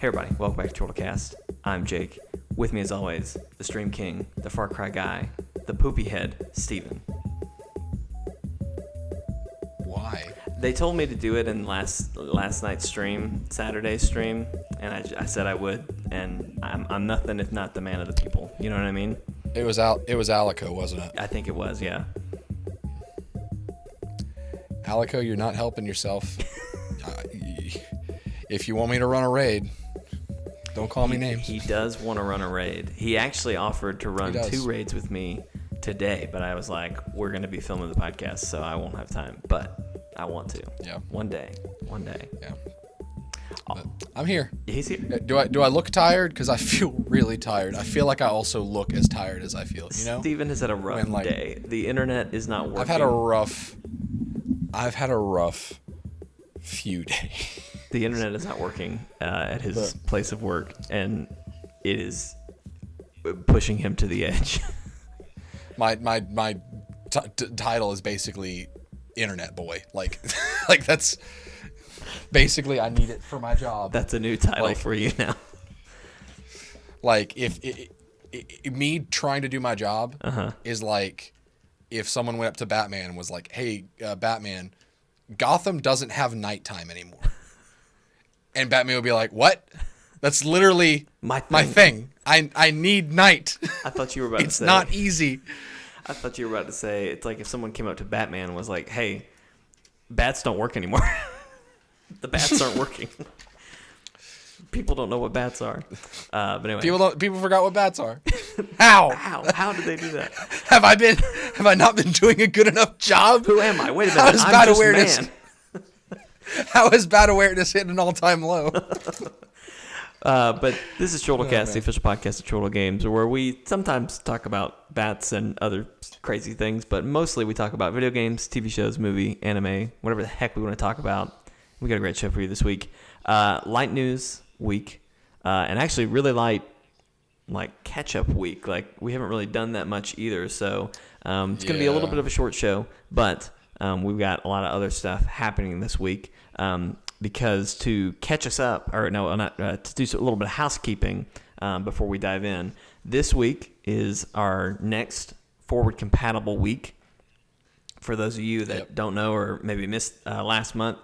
Hey everybody, welcome back to Chortlecast. I'm Jake. With me as always, the Stream King, the Far Cry guy, the poopy head, Steven. Why? They told me to do it in last night's stream, Saturday's stream, and I said I would, and I'm nothing if not the man of the people. You know what I mean? It was Alico, wasn't it? I think it was, yeah. Alico, you're not helping yourself. If you want me to run a raid, don't call me names. He does want to run a raid. He actually offered to run 2 raids with me today, but I was like, we're going to be filming the podcast, so I won't have time. But I want to. Yeah. One day. Yeah. I'm here. He's here. Do I look tired? Because I feel really tired. I feel like I also look as tired as I feel. You know. Steven has had a rough day. The internet is not working. I've had a rough few days. The internet is not working at his place of work, and it is pushing him to the edge. My title is basically internet boy. Like that's basically, I need it for my job. That's a new title for you now. Like if me trying to do my job is like if someone went up to Batman and was like, "Hey, Batman, Gotham doesn't have nighttime anymore." And Batman would be like, "What? That's literally my thing. I need night." I thought you were about to say. It's not easy. I thought you were about to say, it's like if someone came up to Batman and was like, "Hey, bats don't work anymore." The bats aren't working. People don't know what bats are. But anyway. People forgot what bats are. How? How did they do that? Have I not been doing a good enough job? Who am I? Wait a minute. I'm just awareness? Man. How is bat awareness hitting an all-time low? But this is Chortlecast, the official podcast of Chortle Games, where we sometimes talk about bats and other crazy things, but mostly we talk about video games, TV shows, movie, anime, whatever the heck we want to talk about. We got a great show for you this week. Light news week, and actually really light, like catch-up week. Like we haven't really done that much either, so it's going to be a little bit of a short show, but we've got a lot of other stuff happening this week. Because to catch us up, to do a little bit of housekeeping before we dive in, this week is our next forward compatible week. For those of you that don't know or maybe missed last month,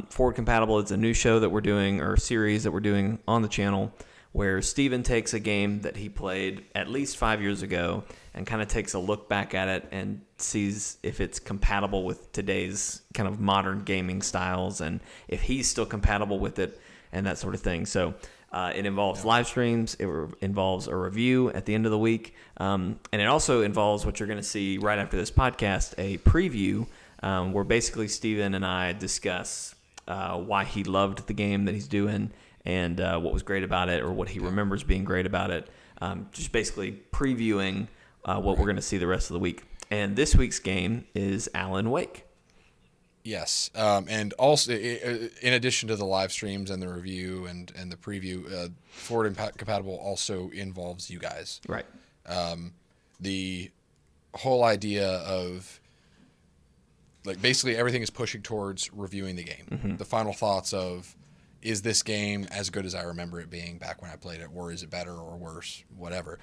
forward compatible is a new show that we're doing, or series that we're doing on the channel, where Steven takes a game that he played at least 5 years ago and kind of takes a look back at it and sees if it's compatible with today's kind of modern gaming styles and if he's still compatible with it and that sort of thing. So it involves live streams. It involves a review at the end of the week. And it also involves what you're going to see right after this podcast, a preview where basically Steven and I discuss why he loved the game that he's doing and what was great about it or what he remembers being great about it. Just basically previewing what we're going to see the rest of the week. And this week's game is Alan Wake. Yes. And also, in addition to the live streams and the review and the preview, forward compatible also involves you guys. Right. The whole idea of, like, basically everything is pushing towards reviewing the game. Mm-hmm. The final thoughts of, is this game as good as I remember it being back when I played it, or is it better or worse, whatever.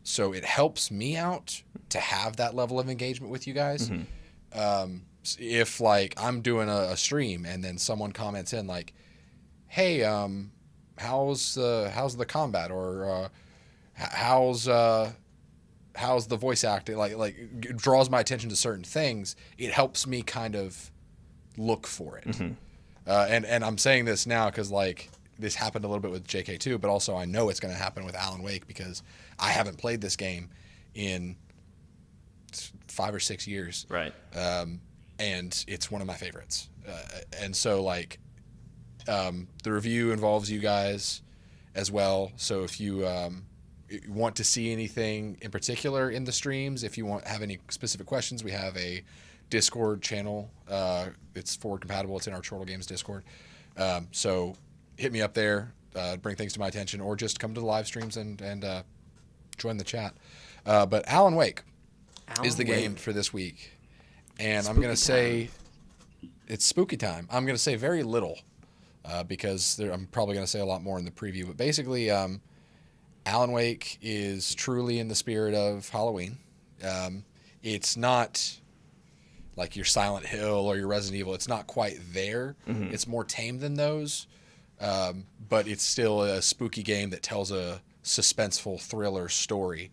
So it helps me out to have that level of engagement with you guys. Mm-hmm. If like I'm doing a stream and then someone comments in like, "Hey, how's the combat?" or how's the voice acting? Like it draws my attention to certain things. It helps me kind of look for it. Mm-hmm. And I'm saying this now because like this happened a little bit with JK too, but also I know it's going to happen with Alan Wake because I haven't played this game in 5 or 6 years. Right. And it's one of my favorites. And so like the review involves you guys as well. So if you want to see anything in particular in the streams, if you have any specific questions, we have a Discord channel. It's forward compatible. It's in our Chortle Games Discord. So hit me up there, bring things to my attention, or just come to the live streams and join the chat. But Alan Wake is the game for this week. And I'm going to say it's spooky time. I'm going to say very little because I'm probably going to say a lot more in the preview. But basically, Alan Wake is truly in the spirit of Halloween. It's not like your Silent Hill or your Resident Evil. It's not quite there. Mm-hmm. It's more tame than those. But it's still a spooky game that tells a suspenseful thriller story.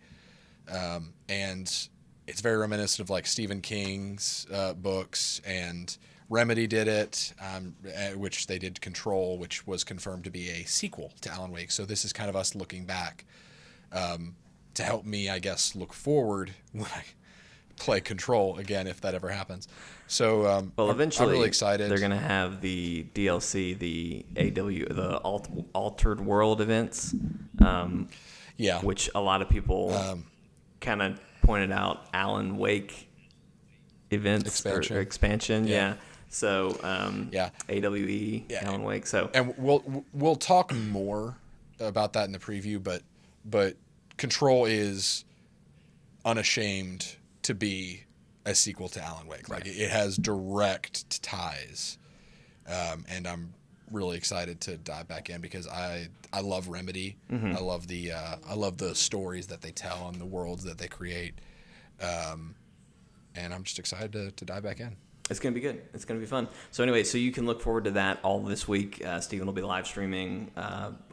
And it's very reminiscent of like Stephen King's books, and Remedy did it, which they did Control, which was confirmed to be a sequel to Alan Wake. So this is kind of us looking back to help me, I guess, look forward when I play Control again, if that ever happens. So well, eventually, I'm really excited. They're going to have the DLC, the Altered World events, which a lot of people kind of pointed out Alan Wake events or expansion. Yeah. So AWE, Alan Wake. So and we'll talk more about that in the preview, but Control is unashamed to be a sequel to Alan Wake. Like it has direct ties, and I'm really excited to dive back in because I love Remedy. Mm-hmm. I love the stories that they tell and the worlds that they create, and I'm just excited to dive back in. It's going to be good. It's going to be fun. So anyway, so you can look forward to that all this week. Steven will be live streaming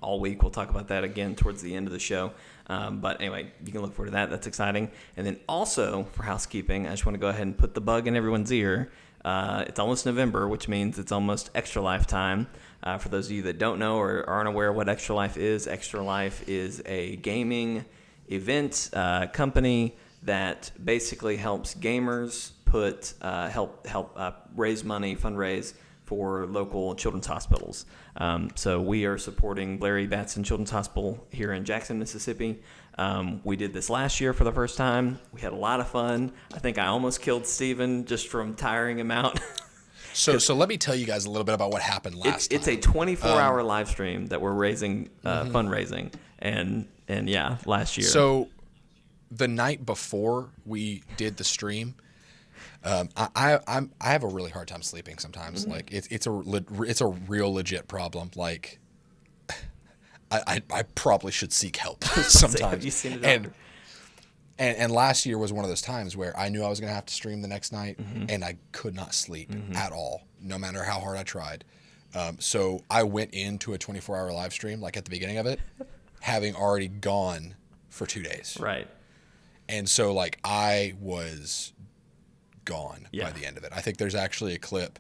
all week. We'll talk about that again towards the end of the show. But anyway, you can look forward to that. That's exciting. And then also, for housekeeping, I just want to go ahead and put the bug in everyone's ear. It's almost November, which means it's almost Extra Life time. For those of you that don't know or aren't aware what Extra Life is a gaming event company that basically helps gamers help raise money, fundraise for local children's hospitals. So we are supporting Larry Batson Children's Hospital here in Jackson, Mississippi. We did this last year for the first time. We had a lot of fun. I think I almost killed Steven just from tiring him out. So let me tell you guys a little bit about what happened last time. It's a 24-hour live stream that we're raising, fundraising, and last year. So the night before we did the stream, I have a really hard time sleeping sometimes. Mm-hmm. Like it's a real legit problem. Like I probably should seek help sometimes. Have you seen a doctor? And last year was one of those times where I knew I was going to have to stream the next night, and I could not sleep at all, no matter how hard I tried. So I went into a 24-hour live stream, like at the beginning of it, having already gone for 2 days. Right. And so like I was gone by the end of it. I think there's actually a clip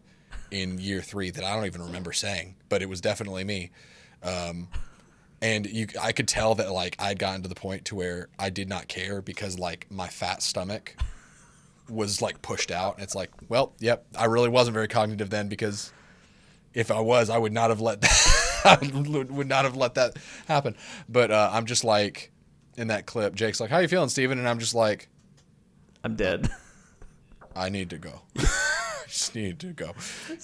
in year 3 that I don't even remember saying, but it was definitely me. And I could tell that like I'd gotten to the point to where I did not care because like my fat stomach was like pushed out. And it's like, well, yep, I really wasn't very cognitive then, because if I was, I would not have let that happen. But I'm just like, in that clip, Jake's like, "How you feeling, Steven?" And I'm just like, I'm dead. I need to go. I just need to go.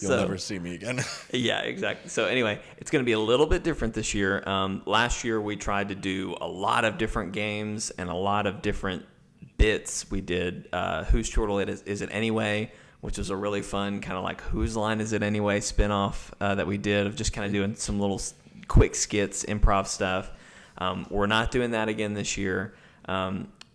You'll never see me again. Yeah, exactly. So anyway, it's going to be a little bit different this year. Last year, we tried to do a lot of different games and a lot of different bits. We did Whose Chortle Is It Anyway, which was a really fun kind of like Whose Line Is It Anyway spinoff that we did of just kind of doing some little quick skits, improv stuff. We're not doing that again this year.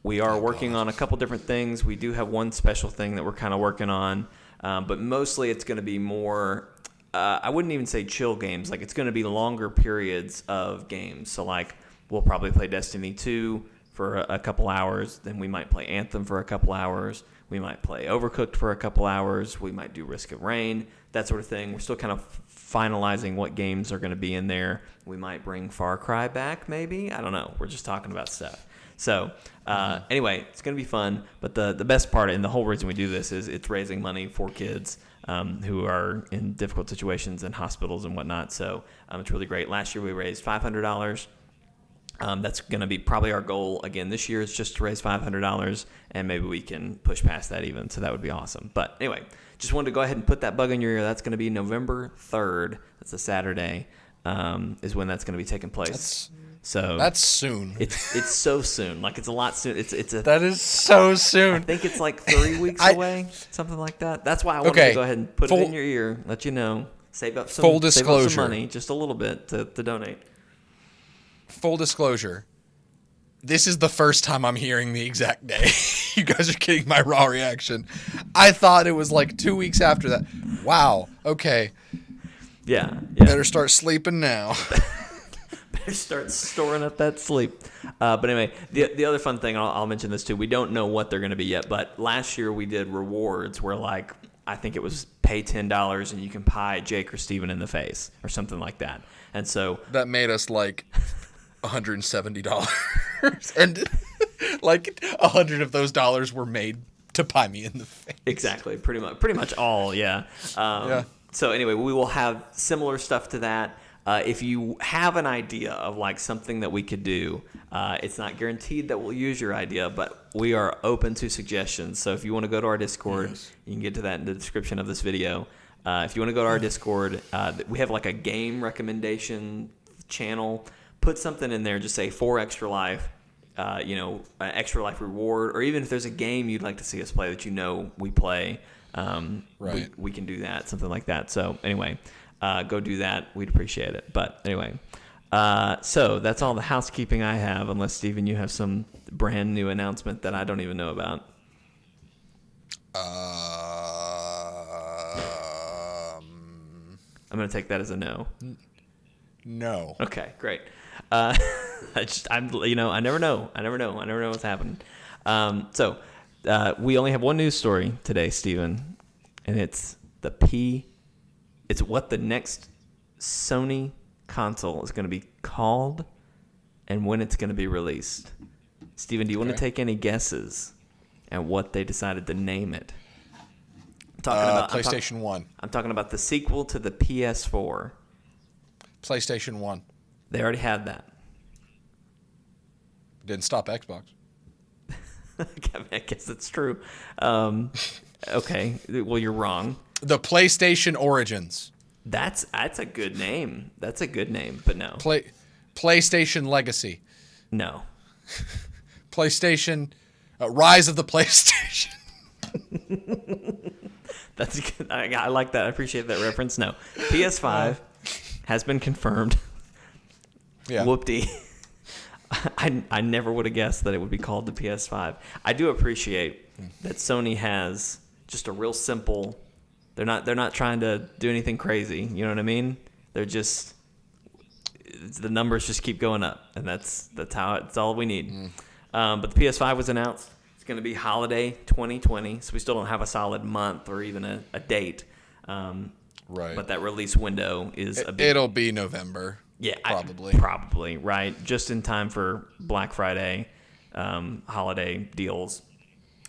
We are working on a couple different things. We do have one special thing that we're kind of working on, but mostly it's going to be more, I wouldn't even say chill games. Like it's going to be longer periods of games. So like we'll probably play Destiny 2 for a couple hours. Then we might play Anthem for a couple hours. We might play Overcooked for a couple hours. We might do Risk of Rain, that sort of thing. We're still kind of finalizing what games are going to be in there. We might bring Far Cry back, maybe. I don't know. We're just talking about stuff. So anyway, it's going to be fun. But the best part, and the whole reason we do this, is it's raising money for kids who are in difficult situations in hospitals and whatnot. So it's really great. Last year we raised $500. That's going to be probably our goal again this year, is just to raise $500, and maybe we can push past that even. So that would be awesome. But anyway, just wanted to go ahead and put that bug in your ear. That's going to be November 3rd. That's a Saturday, is when that's going to be taking place. That's soon. It's so soon. Like it's a lot soon. That is so soon. I think it's like 3 weeks away, something like that. That's why I wanted to go ahead and put it in your ear, let you know. Save up some, Full save up disclosure. some money, just a little bit to donate. Full disclosure. This is the first time I'm hearing the exact day. You guys are getting my raw reaction. I thought it was like 2 weeks after that. Wow. Okay. Yeah. Better start sleeping now. Better start storing up that sleep. But anyway, the other fun thing, I'll mention this too. We don't know what they're going to be yet, but last year we did rewards where like I think it was pay $10 and you can pie Jake or Steven in the face or something like that. And so that made us like $170. And like 100 of those dollars were made to pie me in the face. Exactly. Pretty much all. Yeah. Yeah. So anyway, we will have similar stuff to that. If you have an idea of like something that we could do, it's not guaranteed that we'll use your idea, but we are open to suggestions. So if you want to go to our Discord, you can get to that in the description of this video. If you want to go to our Discord, we have like a game recommendation channel. Put something in there, just say for Extra Life, an Extra Life reward, or even if there's a game you'd like to see us play that we play, right. we can do that, something like that. So anyway, go do that. We'd appreciate it. But anyway, so that's all the housekeeping I have, unless, Steven, you have some brand new announcement that I don't even know about. I'm going to take that as a no. No. Okay, great. I never know. I never know what's happening. So we only have one news story today, Steven, and it's what the next Sony console is going to be called and when it's going to be released. Steven, do you want to take any guesses at what they decided to name it? I'm talking about PlayStation 1. I'm talking about the sequel to the PS4. PlayStation 1. They already had that. Didn't stop Xbox. I guess that's true. Okay, well, you're wrong. The PlayStation Origins. That's a good name. That's a good name, but no. PlayStation Legacy. No. PlayStation Rise of the PlayStation. That's good. I like that. I appreciate that reference. No. PS5 has been confirmed. Yeah. Whoop-dee. I never would have guessed that it would be called the PS5. I do appreciate that Sony has just a real simple. They're not trying to do anything crazy. You know what I mean? They're just the numbers just keep going up, and that's all we need. But the PS5 was announced. It's going to be holiday 2020, so we still don't have a solid month or even a date. Right. But that release window is it'll be November. Yeah, probably. Probably, right. Just in time for Black Friday holiday deals.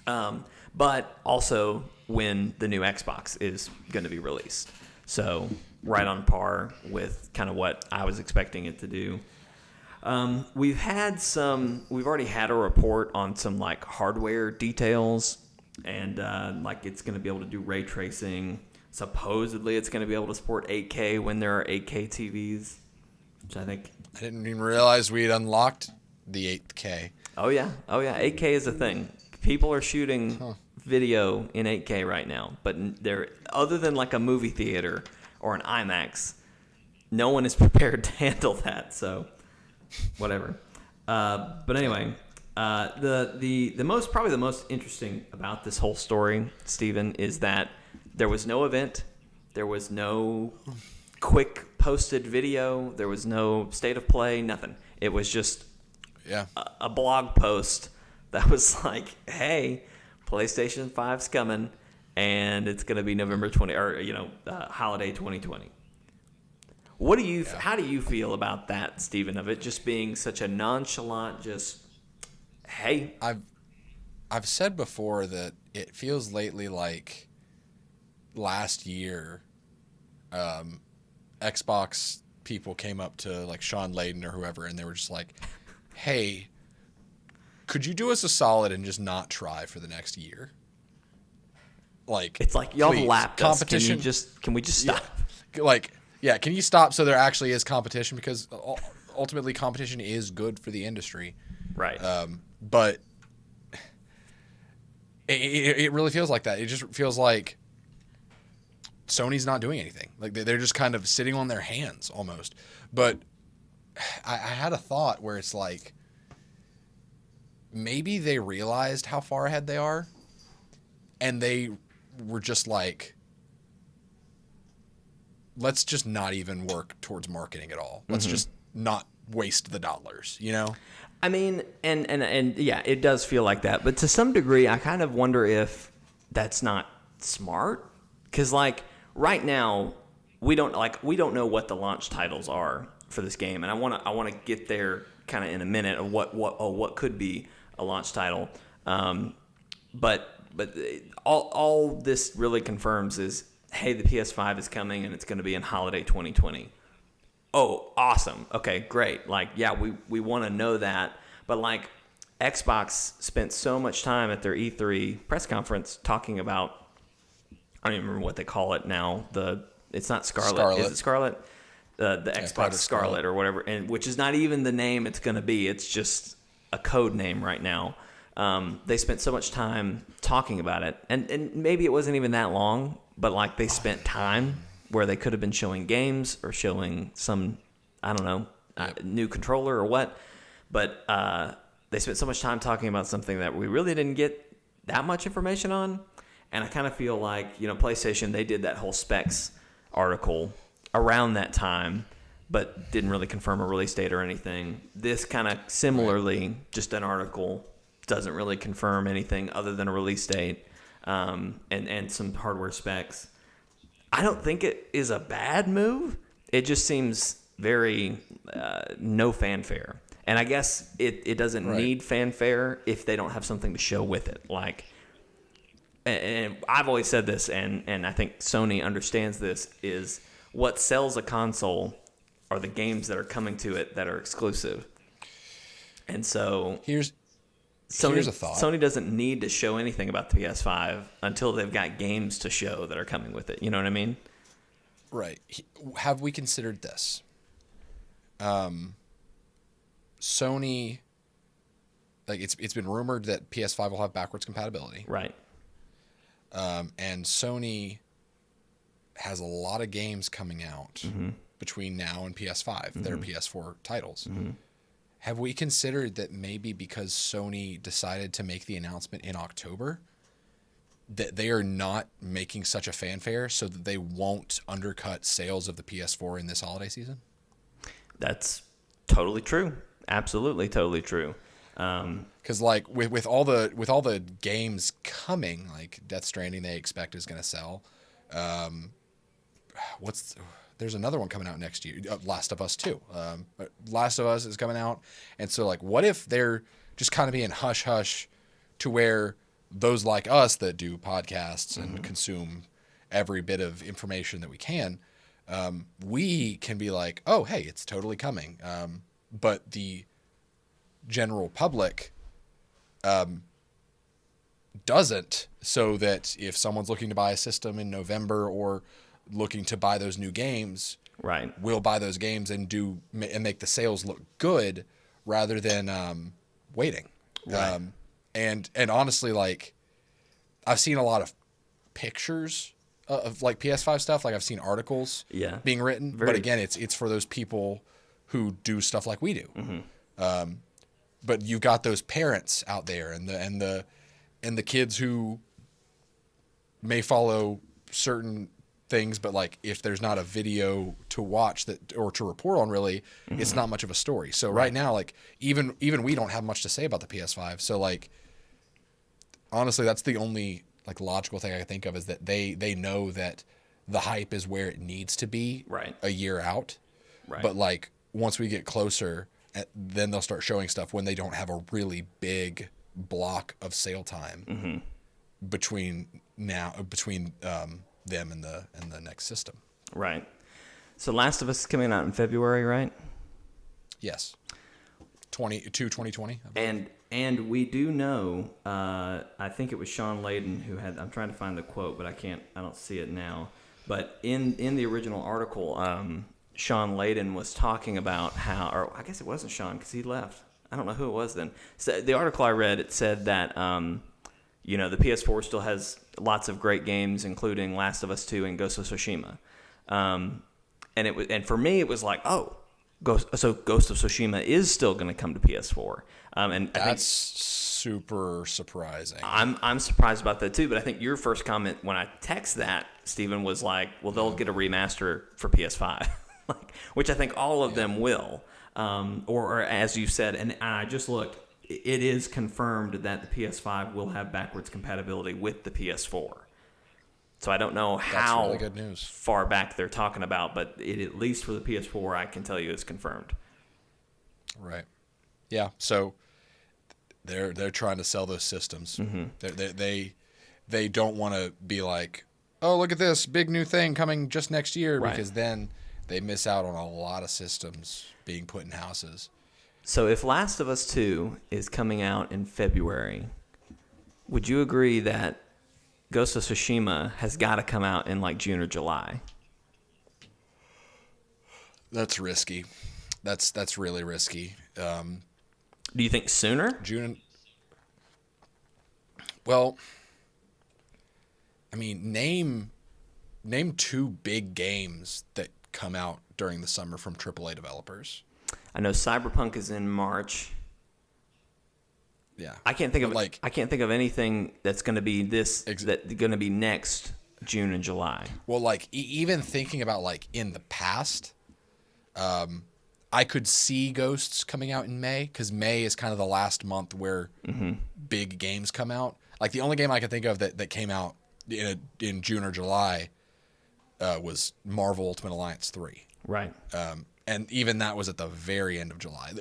But also when the new Xbox is going to be released. So right on par with kind of what I was expecting it to do. We've already had a report on some like hardware details, and like it's going to be able to do ray tracing. Supposedly it's going to be able to support 8K when there are 8K TVs. Which I didn't even realize we had unlocked the 8K. Oh yeah. 8K is a thing. People are shooting video in 8K right now, but other than like a movie theater or an IMAX, no one is prepared to handle that. So, whatever. But anyway, probably the most interesting about this whole story, Steven, is that there was no event, there was no quick posted video, there was no state of play, nothing. It was just a blog post that was like, hey, PlayStation 5's coming and it's going to be November 20 or holiday 2020. How do you feel about that, Steven, of it just being such a nonchalant just hey? I've said before that it feels lately like last year Xbox people came up to like Sean Layden or whoever, and they were just like, hey, could you do us a solid and just not try for the next year? Like, it's like y'all lapped us. Competition. Can we just stop? Can you stop so there actually is competition? Because ultimately competition is good for the industry. Right. But it really feels like that. It just feels like Sony's not doing anything. Like they're just kind of sitting on their hands almost. But I had a thought where it's like maybe they realized how far ahead they are, and they were just like, let's just not even work towards marketing at all. Let's just not waste the dollars, you know? I mean, and yeah, it does feel like that. But to some degree, I kind of wonder if that's not smart. Because, like, right now, we don't know what the launch titles are for this game. And I want to get there kind of in a minute of what could be a launch title. But all this really confirms is, hey, the PS5 is coming and it's going to be in holiday 2020. Oh, awesome. Okay, great. Like, yeah, we want to know that. But, like, Xbox spent so much time at their E3 press conference talking about, I don't even remember what they call it now. It's not Scarlet. Is it Scarlet? The Xbox Scarlet or whatever, and which is not even the name it's going to be. It's just a code name right now. They spent so much time talking about it. And maybe it wasn't even that long, but, like, they spent time where they could have been showing games or showing some, I don't know, new controller or what. But they spent so much time talking about something that we really didn't get that much information on. And I kind of feel like, PlayStation, they did that whole specs article around that time, but didn't really confirm a release date or anything. This kind of similarly, just an article, doesn't really confirm anything other than a release date and some hardware specs. I don't think it is a bad move. It just seems very no fanfare. And I guess it doesn't need fanfare if they don't have something to show with it. Like, and I've always said this, and I think Sony understands this, is what sells a console are the games that are coming to it that are exclusive. And so here's a thought. Sony doesn't need to show anything about the PS5 until they've got games to show that are coming with it. You know what I mean? Right. Have we considered this? Sony, like it's been rumored that PS5 will have backwards compatibility. Right. And Sony has a lot of games coming out between now and PS5 that are PS4 titles. Have we considered that maybe because Sony decided to make the announcement in October, that they are not making such a fanfare so that they won't undercut sales of the PS4 in this holiday season? That's totally true. Absolutely, totally true. Because like with all the games coming, like Death Stranding, they expect is going to sell. There's another one coming out next year, Last of Us 2. Last of Us is coming out, and so like, what if they're just kind of being hush hush to where those like us that do podcasts and consume every bit of information that we can, we can be like, oh hey, it's totally coming, but the general public doesn't, so that if someone's looking to buy a system in November or looking to buy those new games, right, we'll buy those games and make the sales look good rather than waiting. Right. And honestly, like, I've seen a lot of pictures of like PS5 stuff. Like I've seen articles being written, but again, it's for those people who do stuff like we do. But you've got those parents out there and the kids who may follow certain things, but like if there's not a video to watch that or to report on, really, it's not much of a story. So right now, like even we don't have much to say about the PS5. So like honestly, that's the only like logical thing I can think of, is that they know that the hype is where it needs to be a year out. Right. But like once we get closer, then they'll start showing stuff when they don't have a really big block of sale time between them and the next system. Right. So Last of Us is coming out in February, right? Yes. 2020. And we do know, I think it was Sean Layden who had, I'm trying to find the quote, but I don't see it now. But in the original article, Sean Layden was talking about how, or I guess it wasn't Sean because he left. I don't know who it was then. So the article I read, it said that, The PS4 still has lots of great games, including Last of Us 2 and Ghost of Tsushima. And for me, it was like, Ghost of Tsushima is still going to come to PS4. And That's I think super surprising. I'm surprised about that too. But I think your first comment when I text that, Stephen, was like, well, they'll get a remaster for PS5, which I think all of them will. Or as you said, and I just looked, it is confirmed that the PS5 will have backwards compatibility with the PS4. So I don't know how really good news. Far back they're talking about, but at least for the PS4, I can tell you it's confirmed. Right. Yeah. So they're trying to sell those systems. They don't want to be like, oh, look at this big new thing coming just next year, because then they miss out on a lot of systems being put in houses. So if Last of Us 2 is coming out in February, would you agree that Ghost of Tsushima has got to come out in like June or July? That's risky. That's really risky. Do you think sooner? June. Well, I mean, name 2 big games that come out during the summer from AAA developers. I know Cyberpunk is in March. Yeah, I can't think of anything that's going to be going to be next June and July. Well, even thinking about in the past, I could see Ghosts coming out in May, because May is kind of the last month where big games come out. The only game I could think of that came out in June or July was Marvel Ultimate Alliance 3. Right. And even that was at the very end of July.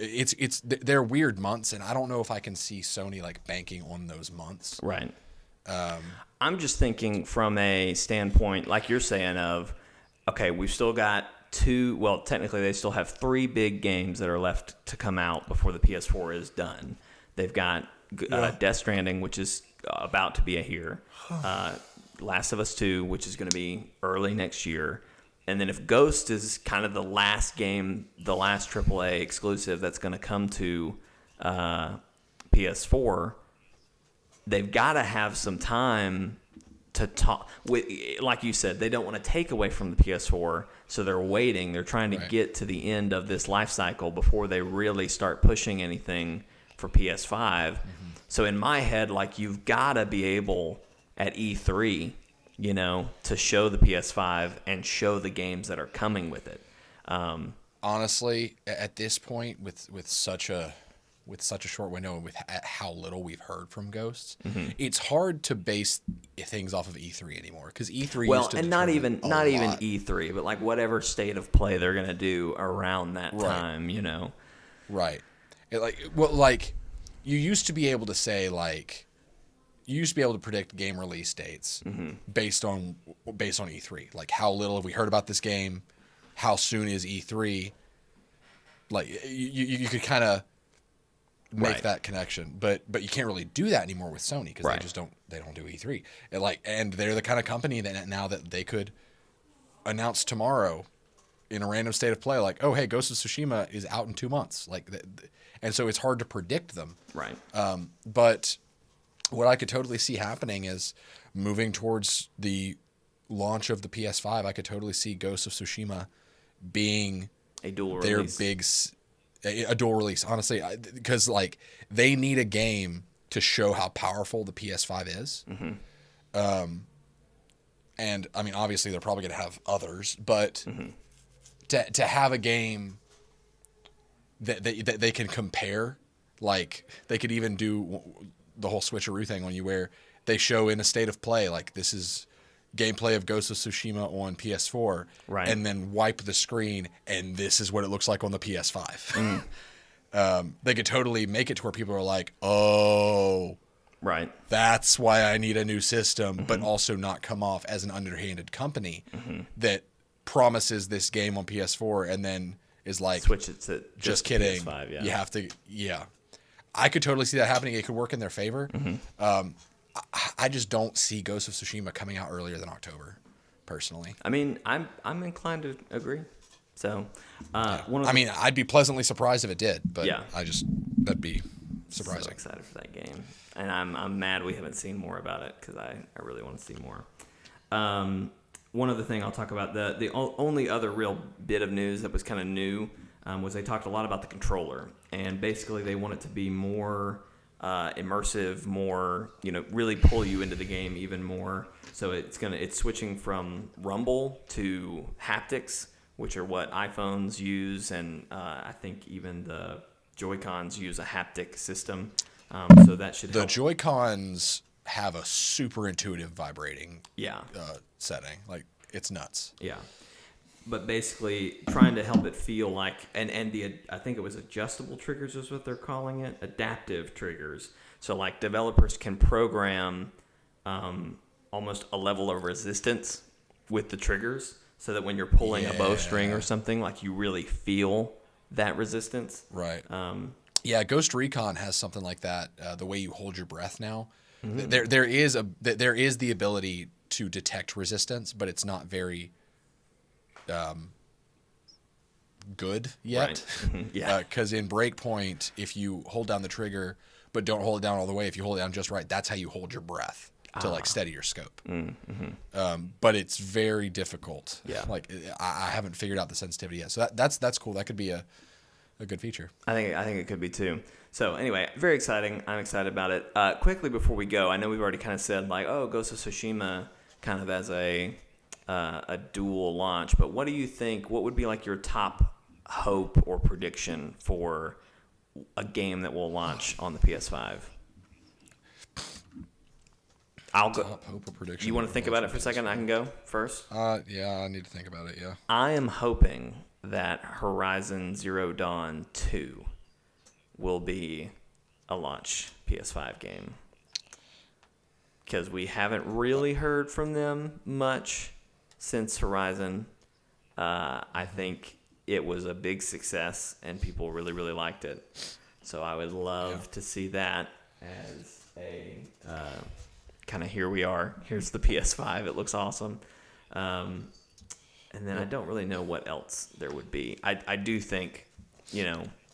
They're weird months, and I don't know if I can see Sony banking on those months. Right. I'm just thinking from a standpoint, like you're saying, of, okay, we've still got 2, well, technically they still have 3 big games that are left to come out before the PS4 is done. They've got Death Stranding, which is about to be here. Last of Us 2, which is going to be early next year. And then if Ghost is kind of the last game, the last AAA exclusive that's going to come to PS4, they've got to have some time to talk. Like you said, they don't want to take away from the PS4, so they're waiting. They're trying to get to the end of this life cycle before they really start pushing anything for PS5. So in my head, you've got to be able at E3, to show the PS5 and show the games that are coming with it. Honestly, at this point, with such a short window and with how little we've heard from Ghosts, it's hard to base things off of E3 anymore, because E3 used to not even E3, but whatever state of play they're gonna do around that time, Right. You used to be able to say you used to be able to predict game release dates based on E3. How little have we heard about this game? How soon is E3? You could kind of make that connection, but you can't really do that anymore with Sony, because they don't do E3. And they're the kind of company that now that they could announce tomorrow in a random state of play, oh, hey, Ghost of Tsushima is out in 2 months. And so it's hard to predict them. Right. But what I could totally see happening is moving towards the launch of the PS5. I could totally see Ghost of Tsushima being a dual their release. a dual release, honestly, because they need a game to show how powerful the PS5 is. And I mean, obviously they're probably going to have others, but to have a game that they can compare, they could even do the whole switcheroo thing on you, where they show in a state of play, this is gameplay of Ghost of Tsushima on PS4, and then wipe the screen, and this is what it looks like on the PS5. They could totally make it to where people are like, oh, that's why I need a new system, but also not come off as an underhanded company that promises this game on PS4 and then is switch it to just kidding. PS5, you have to, I could totally see that happening. It could work in their favor. I just don't see Ghost of Tsushima coming out earlier than October, personally. I mean, I'm inclined to agree. So, I'd be pleasantly surprised if it did, but that'd be surprising. So excited for that game, and I'm mad we haven't seen more about it because I really want to see more. One other thing I'll talk about, the only other real bit of news that was kind of new was they talked a lot about the controller, and basically they want it to be more immersive, more, really pull you into the game even more. So it's switching from rumble to haptics, which are what iPhones use, and I think even the Joy-Cons use a haptic system. So that should help. The Joy-Cons have a super intuitive vibrating setting. Like, it's nuts. Yeah. But basically trying to help it feel like, and I think it was adjustable triggers is what they're calling it, adaptive triggers. So like developers can program almost a level of resistance with the triggers, so that when you're pulling a bowstring or something, like you really feel that resistance. Right. Ghost Recon has something like that. The way you hold your breath now, there is the ability to detect resistance, but it's not very good yet. Right. Yeah. Because in Breakpoint, if you hold down the trigger but don't hold it down all the way, if you hold it down just right, that's how you hold your breath to like steady your scope. But it's very difficult. Yeah. Like I haven't figured out the sensitivity yet. So that's cool. That could be a good feature. I think it could be too. So anyway, very exciting. I'm excited about it. Quickly before we go, I know we've already kind of said like, Ghost of Tsushima kind of as a dual launch, but what do you think? What would be like your top hope or prediction for a game that will launch on the PS5? I'll go. Top hope or prediction. You want to think about it for a second? I can go first. Yeah, I need to think about it. Yeah. I am hoping that Horizon Zero Dawn 2 will be a launch PS5 game, because we haven't really heard from them much since Horizon. I think it was a big success and people really, really liked it. So I would love to see that as a kind of, here we are. Here's the PS5. It looks awesome. And then I don't really know what else there would be. I do think,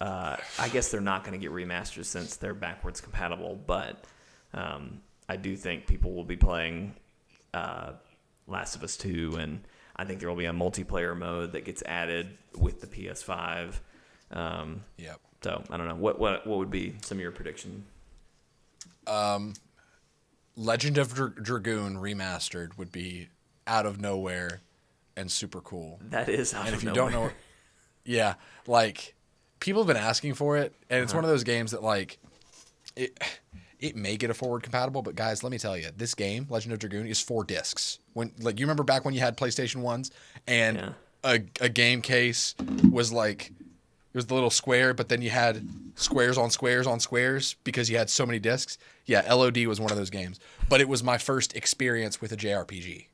I guess they're not going to get remastered since they're backwards compatible, but I do think people will be playing Last of Us 2, and I think there will be a multiplayer mode that gets added with the PS5. Yep. So I don't know. What would be some of your prediction? Legend of Dragoon remastered would be out of nowhere and super cool. That is out of nowhere. And if you don't know, yeah, like people have been asking for it, and it's one of those games that like it may get a forward compatible, but guys, let me tell you, this game, Legend of Dragoon, is 4 discs. When like you remember back when you had PlayStation 1s and a game case was like, it was the little square, but then you had squares on squares on squares because you had so many discs. Yeah, LOD was one of those games, but it was my first experience with a JRPG.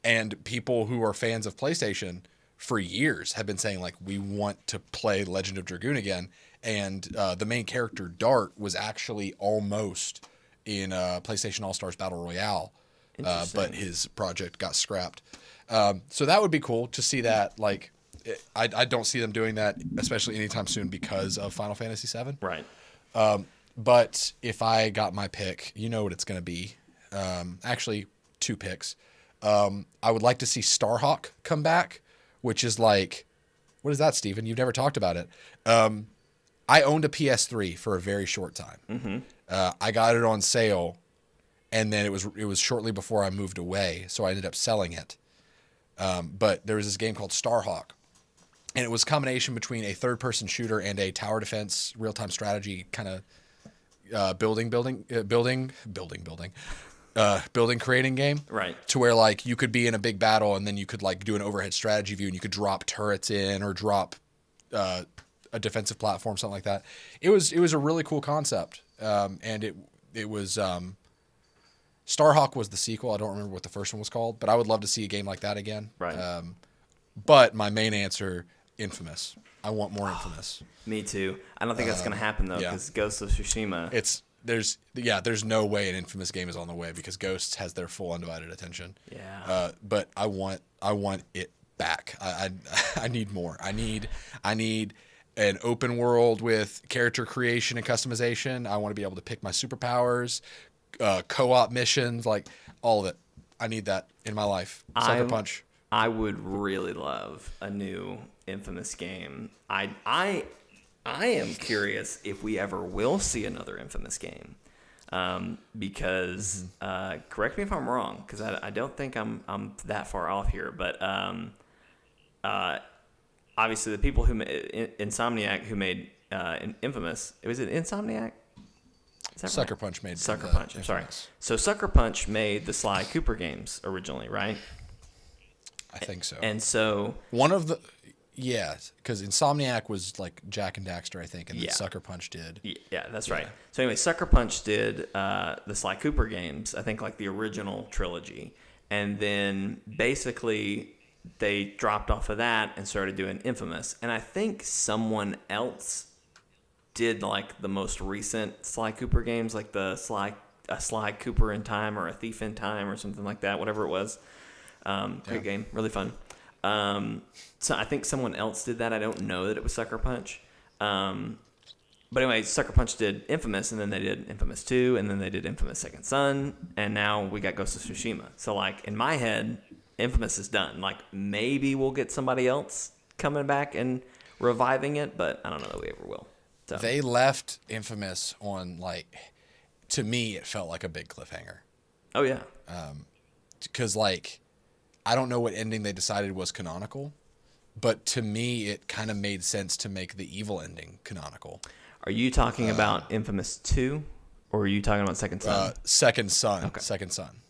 And people who are fans of PlayStation for years have been saying like, we want to play Legend of Dragoon again. And the main character, Dart, was actually almost in PlayStation All-Stars Battle Royale, but his project got scrapped. So that would be cool to see that. Like, I don't see them doing that, especially anytime soon, because of Final Fantasy VII. Right. But if I got my pick, you know what it's going to be. Actually, 2 picks. I would like to see Starhawk come back, which is like, what is that, Steven? You've never talked about it. I owned a PS3 for a very short time. I got it on sale, and then it was shortly before I moved away, so I ended up selling it. But there was this game called Starhawk, and it was a combination between a third-person shooter and a tower defense real-time strategy kind of building creating game. Right. To where like you could be in a big battle, and then you could like do an overhead strategy view, and you could drop turrets in or drop a defensive platform, something like that. It was a really cool concept, and it was Starhawk was the sequel. I don't remember what the first one was called, but I would love to see a game like that again. Right. But my main answer, Infamous. I want more Infamous. Me too. I don't think that's going to happen though, because Ghost of Tsushima. There's no way an Infamous game is on the way, because Ghosts has their full undivided attention. Yeah. But I want it back. I need more. I need an open world with character creation and customization. I want to be able to pick my superpowers, co-op missions, like all of it. I need that in my life. Sucker Punch. I would really love a new Infamous game. I am curious if we ever will see another Infamous game. Because correct me if I'm wrong, because I don't think I'm that far off here, but obviously the people who made Insomniac who made Infamous, was it Insomniac? Is that Sucker Punch made Sucker Punch. I'm sorry. So Sucker Punch made the Sly Cooper games originally, right? I think so. And so one of the because Insomniac was like Jack and Daxter, I think, and then Sucker Punch did. Yeah, that's right. So anyway, Sucker Punch did the Sly Cooper games, I think like the original trilogy. And then basically they dropped off of that and started doing Infamous. And I think someone else did like the most recent Sly Cooper games, like the Sly Cooper in Time or A Thief in Time or something like that, whatever it was. Great game, really fun. So I think someone else did that. I don't know that it was Sucker Punch. But anyway, Sucker Punch did Infamous, and then they did Infamous 2, and then they did Infamous Second Son, and now we got Ghost of Tsushima. So, like, in my head, Infamous is done. Like, maybe we'll get somebody else coming back and reviving it, but I don't know that we ever will. So. They left Infamous on, like, to me, it felt like a big cliffhanger. Oh, yeah. Because, like, I don't know what ending they decided was canonical, but to me, it kind of made sense to make the evil ending canonical. Are you talking about Infamous 2, or are you talking about Second Son? Second Son. Okay. Second Son.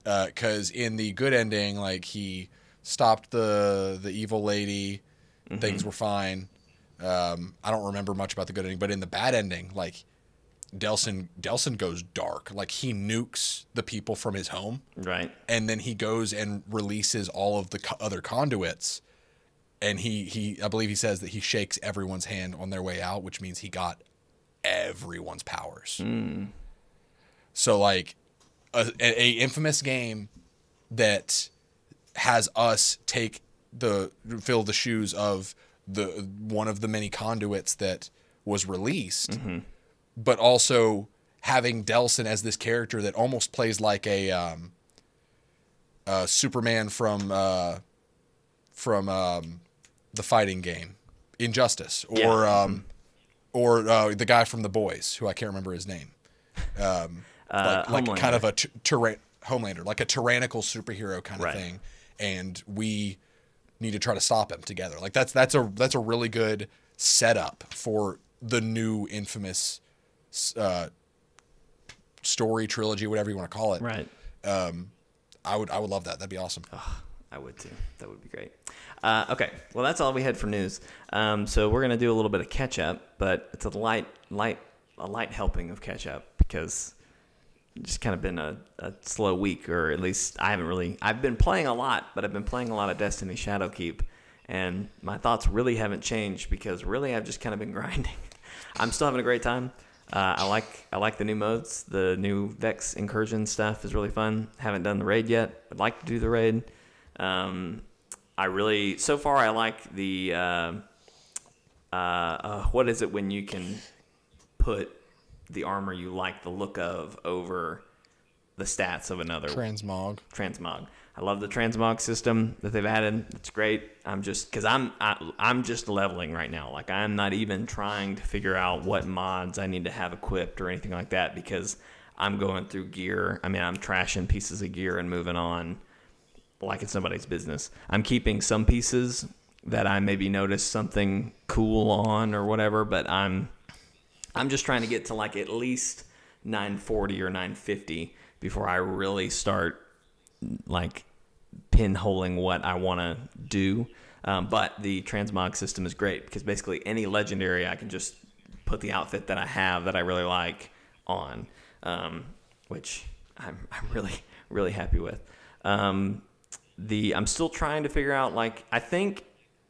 Because in the good ending, like, he stopped the evil lady, things were fine. I don't remember much about the good ending, but in the bad ending, like, Delsin goes dark. Like, he nukes the people from his home. Right. And then he goes and releases all of the other conduits. And he I believe he says that he shakes everyone's hand on their way out, which means he got everyone's powers. So, like, a Infamous game that has us fill the shoes of one of the many conduits that was released, but also having Delsin as this character that almost plays like a Superman from the fighting game Injustice, or the guy from The Boys, who I can't remember his name, like kind of a Homelander, like a tyrannical superhero kind of thing, and we need to try to stop him together. Like, that's a really good setup for the new Infamous story trilogy, whatever you want to call it. Right. I would love that. That'd be awesome. Oh, I would too. That would be great. Okay. Well, that's all we had for news. So we're gonna do a little bit of catch up, but it's a light helping of catch up because it's just kind of been a slow week, or at least I've been playing a lot, but I've been playing a lot of Destiny Shadowkeep, and my thoughts really haven't changed because really I've just kind of been grinding. I'm still having a great time. I like the new modes. The new Vex incursion stuff is really fun. Haven't done the raid yet. I'd like to do the raid. So far I like the what is it when you can put the armor you like the look of over the stats of another Transmog. I love the transmog system that they've added. It's great. I'm just leveling right now. Like, I'm not even trying to figure out what mods I need to have equipped or anything like that because I'm going through gear. I mean, I'm trashing pieces of gear and moving on like it's nobody's business. I'm keeping some pieces that I maybe noticed something cool on or whatever, but I'm just trying to get to like at least 940 or 950 before I really start like pinholing what I want to do. But the transmog system is great because basically any legendary I can just put the outfit that I have that I really like on, which I'm really, really happy with. I'm still trying to figure out, like, I think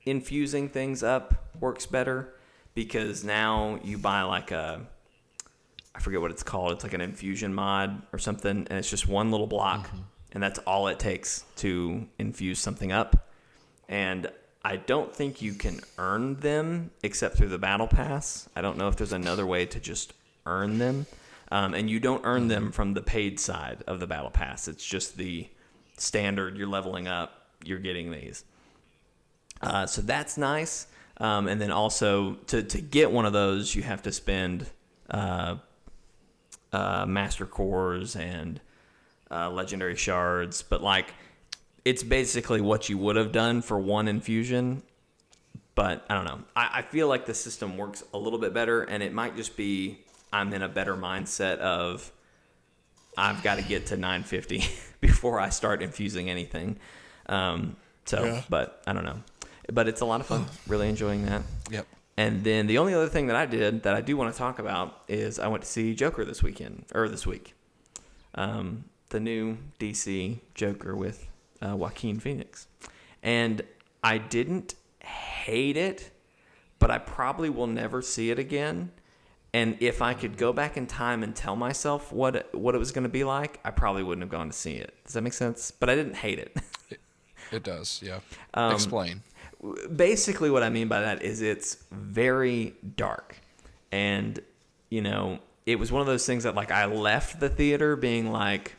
infusing things up works better because now you buy like I forget what it's called. It's like an infusion mod or something, and it's just one little block, and that's all it takes to infuse something up. And I don't think you can earn them except through the battle pass. I don't know if there's another way to just earn them. And you don't earn them from the paid side of the battle pass. It's just the standard. You're leveling up. You're getting these. So that's nice. And then also to get one of those, you have to spend master cores and legendary shards. But like, it's basically what you would have done for one infusion. But I don't know. I feel like the system works a little bit better, and it might just be I'm in a better mindset of I've got to get to 950 before I start infusing anything. But I don't know. But it's a lot of fun. Really enjoying that. Yep. And then the only other thing that I did that I do want to talk about is I went to see Joker this week. The new DC Joker with Joaquin Phoenix. And I didn't hate it, but I probably will never see it again. And if I could go back in time and tell myself what it was going to be like, I probably wouldn't have gone to see it. Does that make sense? But I didn't hate it. It does, yeah. Explain. Basically, what I mean by that is it's very dark. And, it was one of those things that, like, I left the theater being like,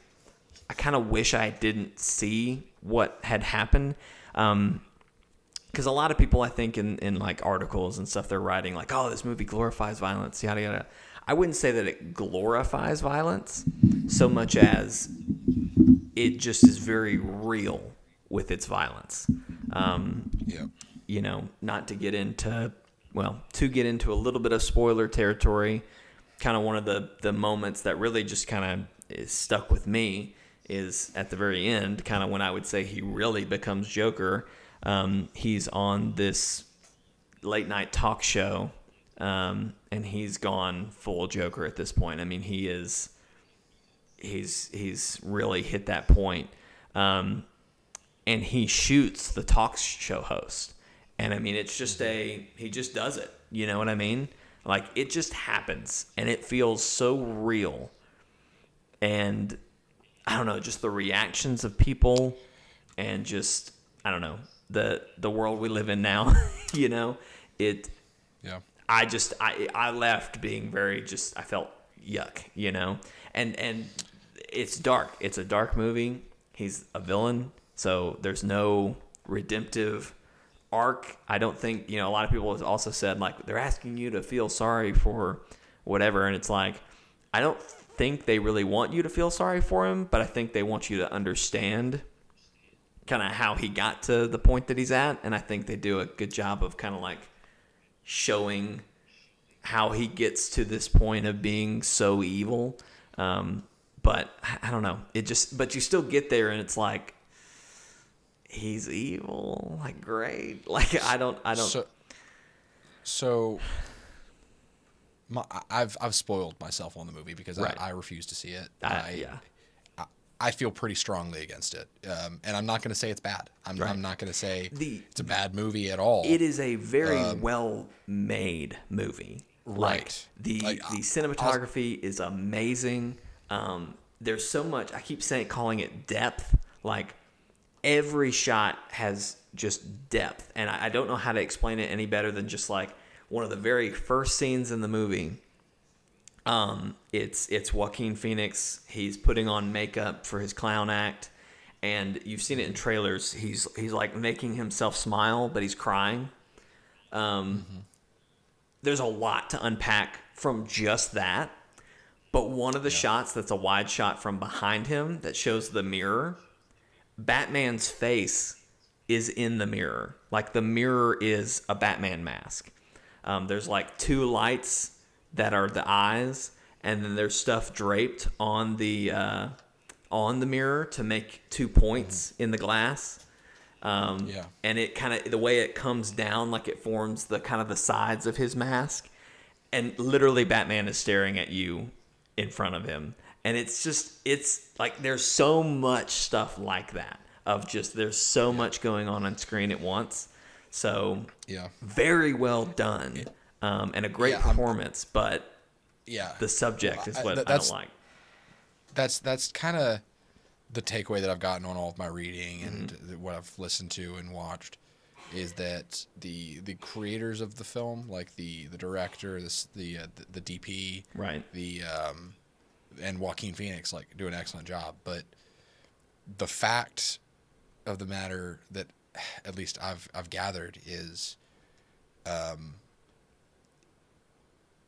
I kind of wish I didn't see what had happened. Because a lot of people, I think, in like articles and stuff, they're writing like, oh, this movie glorifies violence, yada, yada. I wouldn't say that it glorifies violence so much as it just is very real with its violence. Not to get into, to get into a little bit of spoiler territory, kind of one of the moments that really just kind of is stuck with me is at the very end, kind of when I would say he really becomes Joker. He's on this late night talk show, and he's gone full Joker at this point. I mean, he's really hit that point. And he shoots the talk show host. And I mean, it's just he just does it. You know what I mean? Like, it just happens, and it feels so real. And I don't know, just the reactions of people, and just, I don't know, the world we live in now, it. Yeah. I left being very I felt yuck, and it's dark. It's a dark movie. He's a villain, so there's no redemptive arc. I don't think, a lot of people have also said, like, they're asking you to feel sorry for whatever, and it's like, I don't think they really want you to feel sorry for him, but I think they want you to understand kind of how he got to the point that he's at, and I think they do a good job of kind of like showing how he gets to this point of being so evil. But I don't know, but you still get there, and it's like, he's evil, like, great, like, I don't. So I've spoiled myself on the movie because right. I refuse to see it. I feel pretty strongly against it, and I'm not going to say it's bad. I'm not going to say it's a bad movie at all. It is a very well-made movie. Right. The cinematography is amazing. There's so much. I keep calling it depth. Like, every shot has just depth, and I don't know how to explain it any better than just like one of the very first scenes in the movie. It's Joaquin Phoenix. He's putting on makeup for his clown act, and you've seen it in trailers. He's like making himself smile, but he's crying. There's a lot to unpack from just that. But one of the shots that's a wide shot from behind him that shows the mirror, Batman's face is in the mirror. Like, the mirror is a Batman mask. There's like two lights that are the eyes, and then there's stuff draped on the mirror to make 2 points in the glass. And it kind of, the way it comes down, like it forms the kind of the sides of his mask, and literally Batman is staring at you in front of him. And it's like, there's so much stuff like that of just, there's so much going on screen at once. So very well done. And a great performance, but the subject is what I don't like. That's kind of the takeaway that I've gotten on all of my reading and what I've listened to and watched. is that the creators of the film, like the director, the DP, right, and Joaquin Phoenix, like, do an excellent job. But the fact of the matter that at least I've gathered is,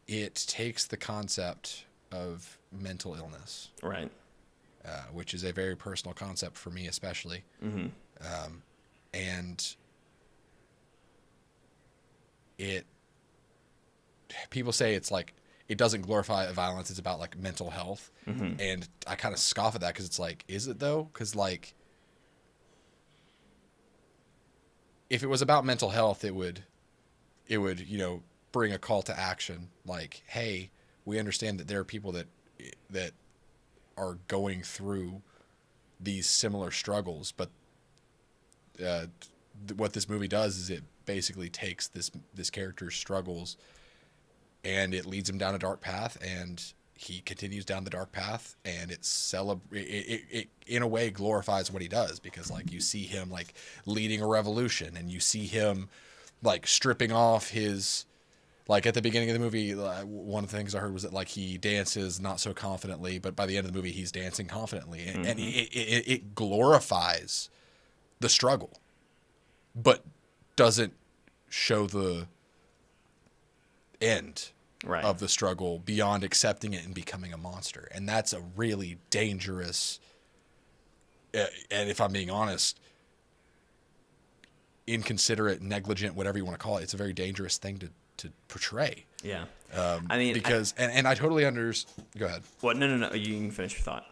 it takes the concept of mental illness, right, which is a very personal concept for me, especially, and people say it's like, it doesn't glorify violence, it's about like mental health, and I kind of scoff at that because it's like, is it though? Because like, if it was about mental health, it would bring a call to action, like, hey, we understand that there are people that are going through these similar struggles, but what this movie does is it basically takes this character's struggles and it leads him down a dark path, and he continues down the dark path, and it in a way glorifies what he does, because like, you see him like leading a revolution, and you see him like stripping off his, like, at the beginning of the movie, one of the things I heard was that like, he dances not so confidently, but by the end of the movie he's dancing confidently, and it glorifies the struggle, but doesn't show the end of the struggle beyond accepting it and becoming a monster. And that's a really dangerous, and if I'm being honest, inconsiderate, negligent, whatever you want to call it, it's a very dangerous thing to portray. Yeah. I mean, because and I totally understand. Go ahead. What? No. You can finish your thought.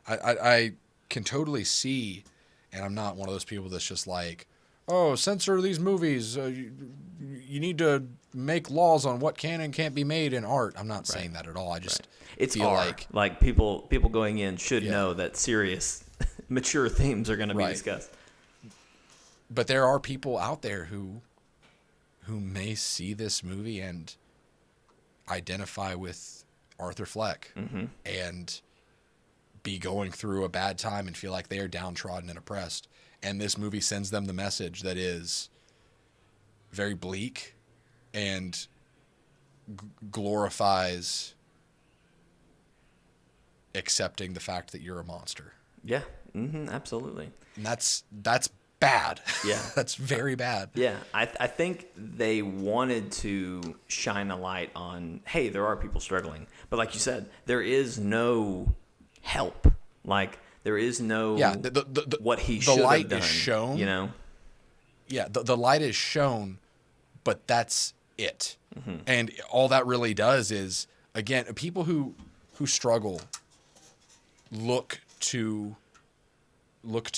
I can totally see, and I'm not one of those people that's just like, oh, censor these movies. You need to make laws on what can and can't be made in art. I'm not saying that at all. I just feel like people going in should know that serious, mature themes are going to be discussed. But there are people out there who may see this movie and identify with Arthur Fleck and be going through a bad time and feel like they are downtrodden and oppressed. And this movie sends them the message that is very bleak and glorifies accepting the fact that you're a monster. Yeah, absolutely. And that's bad. Yeah. That's very bad. Yeah, I think they wanted to shine a light on, hey, there are people struggling. But like you said, there is no help. Like, there is no what he should have done. The light is shown. You know? Yeah, the light is shown, but that's it. And all that really does is, again, people who struggle look to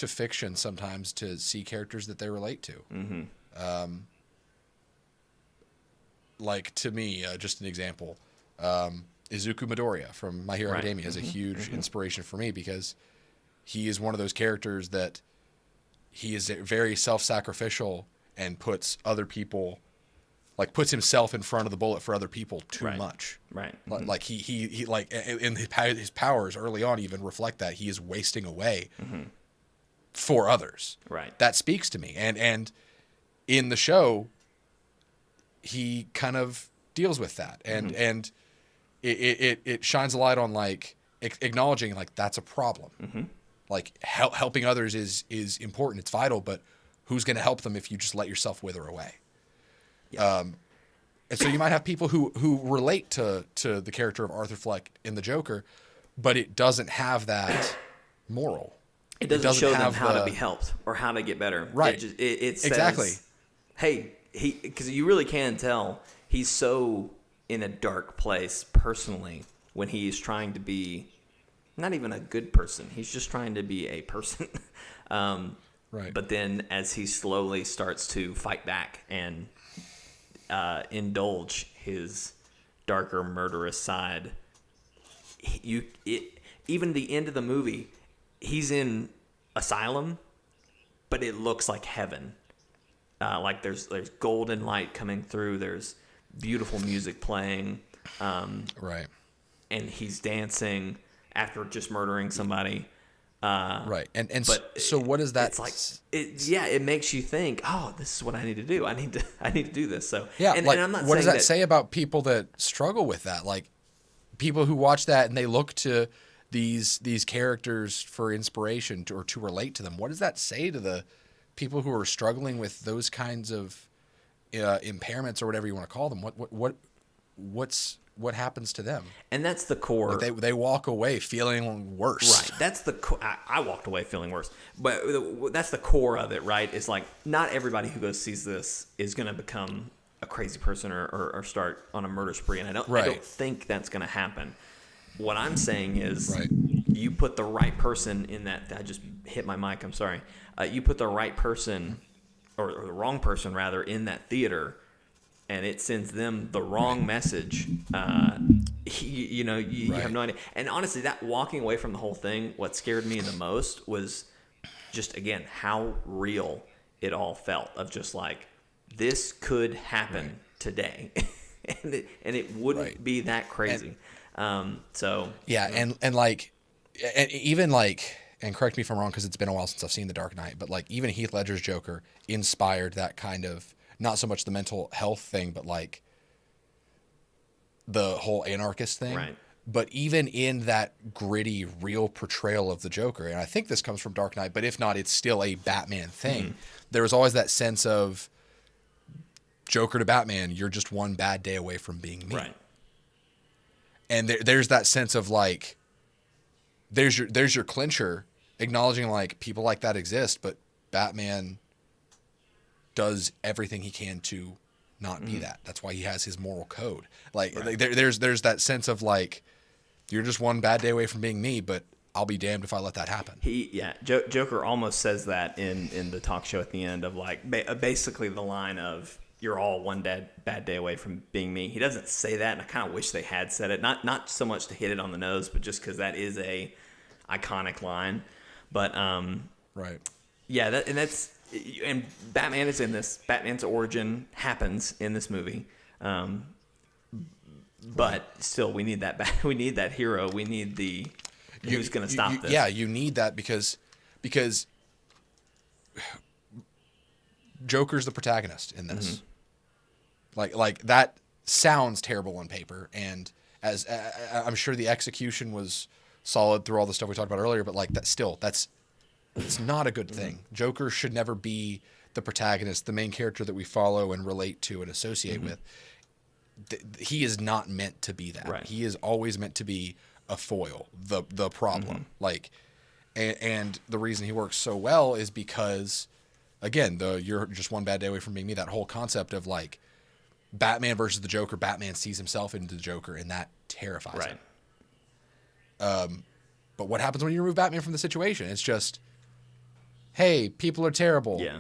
fiction sometimes to see characters that they relate to. Like, to me, just an example, Izuku Midoriya from My Hero Academia is a huge inspiration for me, because he is one of those characters that he is very self-sacrificial and puts other people, like, puts himself in front of the bullet for other people too much. Right. Like he like, in his powers early on even reflect that he is wasting away for others. Right. That speaks to me. And in the show, he kind of deals with that, and it shines a light on, like, acknowledging, like, that's a problem. Like, helping others is important, it's vital, but who's going to help them if you just let yourself wither away? And so you might have people who relate to the character of Arthur Fleck in The Joker, but it doesn't have that moral. It doesn't show them how to be helped or how to get better. Right. It says, exactly. Hey, because you really can tell he's so in a dark place personally when he's trying to be not even a good person. He's just trying to be a person. Right. But then as he slowly starts to fight back and indulge his darker, murderous side, even the end of the movie, he's in asylum, but it looks like heaven. Like there's golden light coming through. There's beautiful music playing. Right. And he's dancing after just murdering somebody. Right. But so what is that? It's like it makes you think, oh, this is what I need to do. I need to do this. So Yeah, and like I'm not what does saying that say about people that struggle with that? Like people who watch that and they look to these characters for inspiration or to relate to them. What does that say to the people who are struggling with those kinds of impairments or whatever you want to call them? What happens to them? And that's the core. Like they walk away feeling worse. Right. That's the I walked away feeling worse. But that's the core of it, right? It's like not everybody who sees this is going to become a crazy person or start on a murder spree. And I don't think that's going to happen. What I'm saying is you put the right person in that. I just hit my mic. I'm sorry. You put the right person or the wrong person, rather, in that theater, and it sends them the wrong message. You have no idea. And honestly, that walking away from the whole thing, what scared me the most was just, again, how real it all felt of just like, this could happen today. and it wouldn't be that crazy. And correct me if I'm wrong, because it's been a while since I've seen The Dark Knight, but like even Heath Ledger's Joker inspired that kind of, not so much the mental health thing, but like the whole anarchist thing. Right. But even in that gritty, real portrayal of the Joker, and I think this comes from Dark Knight, but if not, it's still a Batman thing. There was always that sense of Joker to Batman, you're just one bad day away from being me. Right. And there's that sense of like, there's your clincher, acknowledging like people like that exist, but Batman does everything he can to not be that. That's why he has his moral code. Like there's that sense of like, you're just one bad day away from being me, but I'll be damned if I let that happen. Joker almost says that in the talk show at the end of like basically the line of, you're all one bad day away from being me. He doesn't say that, and I kind of wish they had said it. Not so much to hit it on the nose, but just because that is a iconic line. But yeah, and Batman is in this. Batman's origin happens in this movie, but still, we need that. We need that hero. We need the who's going to stop this. Yeah, you need that because Joker's the protagonist in this. Mm-hmm. Like that sounds terrible on paper, and as I'm sure the execution was solid through all the stuff we talked about earlier, but like it's not a good thing. Joker should never be the protagonist, the main character that we follow and relate to and associate with. He is not meant to be that. Right. He is always meant to be a foil, the problem. Like, and the reason he works so well is because, again, you're just one bad day away from being me. That whole concept of like Batman versus the Joker. Batman sees himself into the Joker, and that terrifies him. But what happens when you remove Batman from the situation? It's just, hey, people are terrible. Yeah.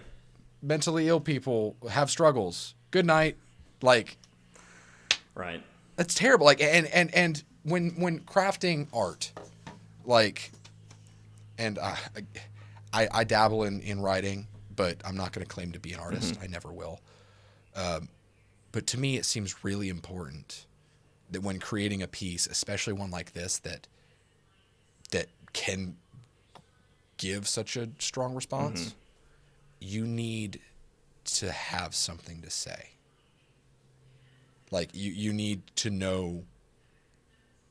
Mentally ill people have struggles. Good night. Like, right. That's terrible. Like, and when crafting art, like, and I dabble in writing, but I'm not going to claim to be an artist. I never will. But to me, it seems really important that when creating a piece, especially one like this, that can give such a strong response, you need to have something to say. Like, you need to know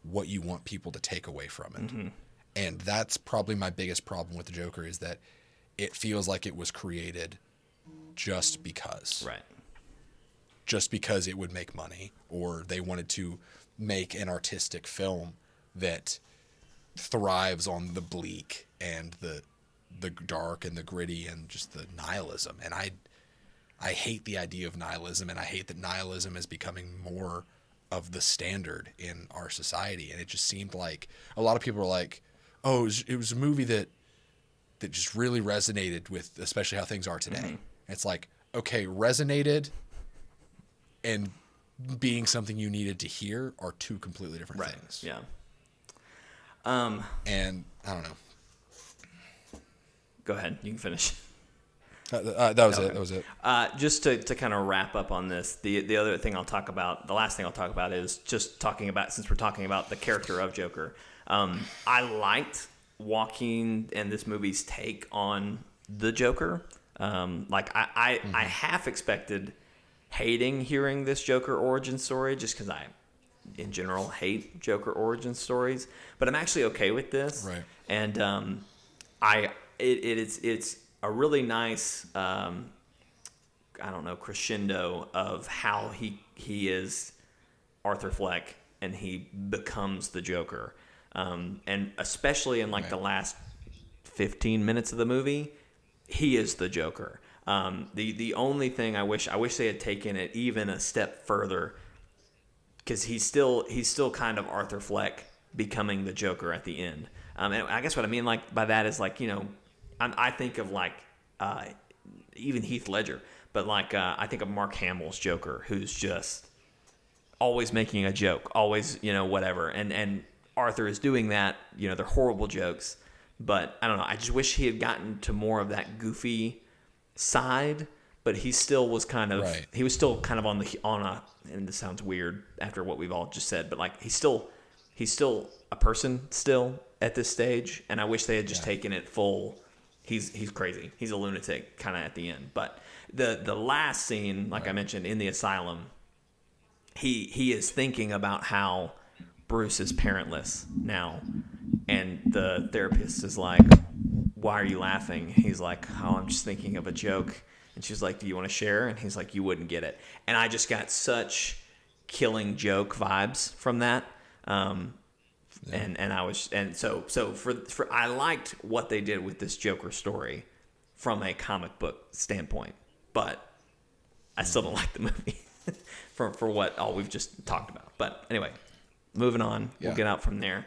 what you want people to take away from it. And that's probably my biggest problem with the Joker, is that it feels like it was created just because. Right. Just because it would make money, or they wanted to make an artistic film that thrives on the bleak and the dark and the gritty and just the nihilism. And I hate the idea of nihilism, and I hate that nihilism is becoming more of the standard in our society. And it just seemed like a lot of people were like, oh, it was a movie that just really resonated with, especially how things are today. It's like, okay, resonated and being something you needed to hear are two completely different things. Yeah. And I don't know. Go ahead. You can finish. That was it. That was it. Just to kind of wrap up on this, the other thing I'll talk about, the last thing I'll talk about is just talking about, since we're talking about the character of Joker. I liked Joaquin and this movie's take on the Joker. I half expected hearing this Joker origin story just because I, in general, hate Joker origin stories. But I'm actually okay with this. Right. And it's a really nice crescendo of how he is Arthur Fleck and he becomes the Joker. And especially in the last 15 minutes of the movie, he is the Joker. The only thing I wish they had taken it even a step further, because he's still kind of Arthur Fleck becoming the Joker at the end. And I guess what I mean by that is I think of even Heath Ledger, but I think of Mark Hamill's Joker, who's just always making a joke, always whatever, and Arthur is doing that. They're horrible jokes, but I don't know. I just wish he had gotten to more of that goofy side, but he still was kind of he was still kind of on a. And this sounds weird after what we've all just said, but he's still a person still at this stage, and I wish they had just taken it full. He's crazy. He's a lunatic kind of at the end. But the last scene, I mentioned in the asylum, he is thinking about how Bruce is parentless now, and the therapist is like, "Why are you laughing?" He's like, "Oh, I'm just thinking of a joke." And she's like, "Do you want to share?" And he's like, "You wouldn't get it." And I just got such Killing Joke vibes from that. So I liked what they did with this Joker story from a comic book standpoint, but I still don't like the movie for what all we've just talked about. But anyway, moving on, we'll get out from there.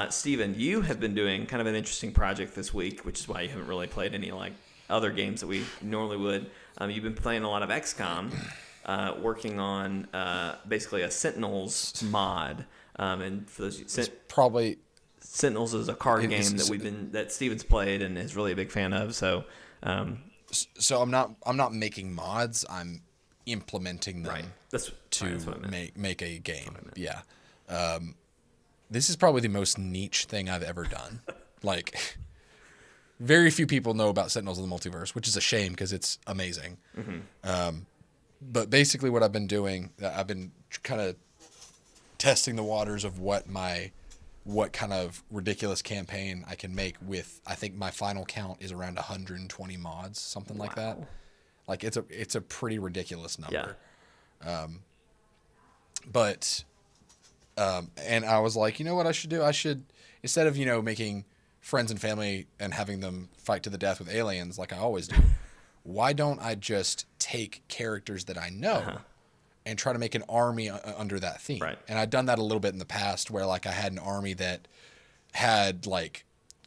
Steven, you have been doing kind of an interesting project this week, which is why you haven't really played any other games that we normally would. You've been playing a lot of XCOM, working on basically a Sentinels mod. And for those, Sentinels is a card game that Steven's played and is really a big fan of. So I'm not making mods. I'm implementing them make a game. Yeah. This is probably the most niche thing I've ever done. Very few people know about Sentinels of the Multiverse, which is a shame because it's amazing. Mm-hmm. But basically what I've been doing, I've been kind of testing the waters of what kind of ridiculous campaign I can make with, I think my final count is around 120 mods, something like that. It's a pretty ridiculous number. Yeah. And I was like, you know what I should do? I should, instead of, making friends and family and having them fight to the death with aliens like I always do, why don't I just take characters that I know and try to make an army under that theme? Right. And I've done that a little bit in the past where I had an army that had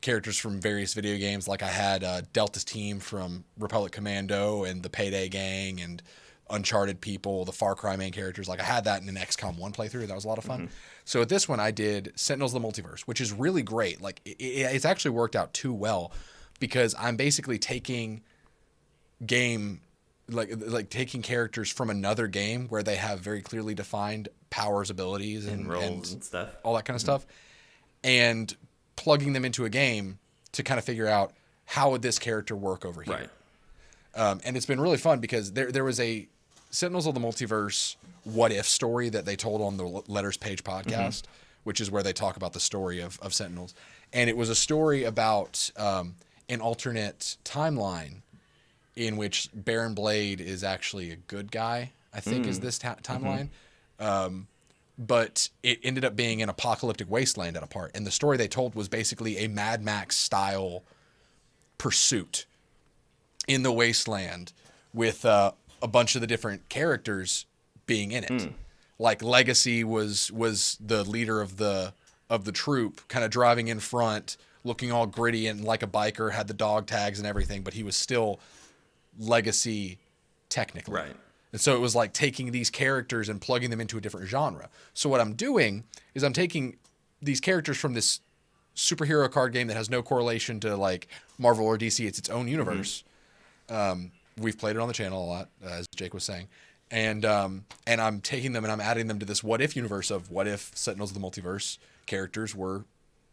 characters from various video games. I had Delta's team from Republic Commando and the Payday Gang and Uncharted people, the Far Cry main characters. I had that in an XCOM 1 playthrough. That was a lot of fun. Mm-hmm. So at this one, I did Sentinels of the Multiverse, which is really great. It's actually worked out too well because I'm basically taking taking characters from another game where they have very clearly defined powers, abilities, and roles and stuff, all that kind of stuff, and plugging them into a game to kind of figure out how would this character work over here. Right. And it's been really fun because there was a Sentinels of the Multiverse what if story that they told on the Letters Page podcast, which is where they talk about the story of Sentinels. And it was a story about an alternate timeline in which Baron Blade is actually a good guy, I think is this timeline. But it ended up being an apocalyptic wasteland at a part. And the story they told was basically a Mad Max style pursuit in the wasteland with a bunch of the different characters being in it. Legacy was the leader of the troop, kind of driving in front, looking all gritty and like a biker, had the dog tags and everything, but he was still Legacy technically. Right. And so it was taking these characters and plugging them into a different genre. So what I'm doing is I'm taking these characters from this superhero card game that has no correlation to Marvel or DC. It's its own universe. We've played it on the channel a lot, as Jake was saying. And I'm taking them and I'm adding them to this what if universe of what if Sentinels of the Multiverse characters were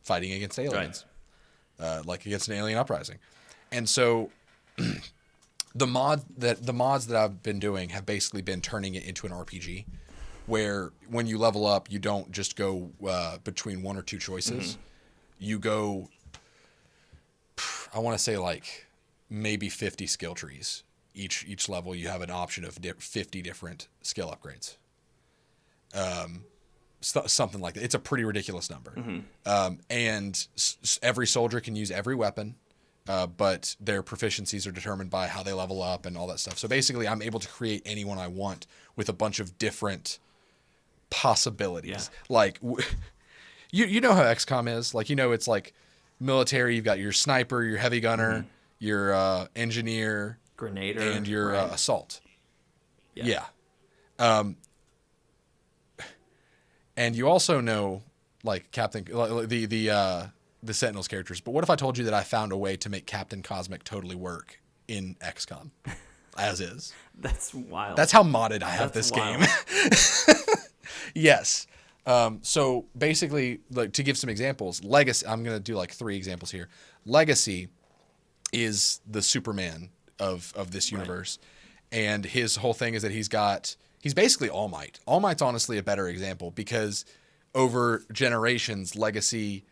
fighting against aliens. like against an alien uprising. And so the mods that I've been doing have basically been turning it into an RPG, where when you level up, you don't just go between one or two choices. You go, I want to say like maybe 50 skill trees. Each level, you have an option of 50 different skill upgrades. Something like that. It's a pretty ridiculous number. And every soldier can use every weapon, but their proficiencies are determined by how they level up and all that stuff. So basically, I'm able to create anyone I want with a bunch of different possibilities. Yeah. Like, you know how XCOM is. Like, it's like military. You've got your sniper, your heavy gunner, your engineer, grenader, and your assault. Yeah. And you also know, like, the Sentinels characters. But what if I told you that I found a way to make Captain Cosmic totally work in XCOM as is? That's wild. That's how modded I have this game. Yes. So basically, like, to give some examples, Legacy, I'm going to do like 3 examples here. Legacy is the Superman of this universe. Right. And his whole thing is that he's basically All Might. All Might's honestly a better example because over generations, Legacy,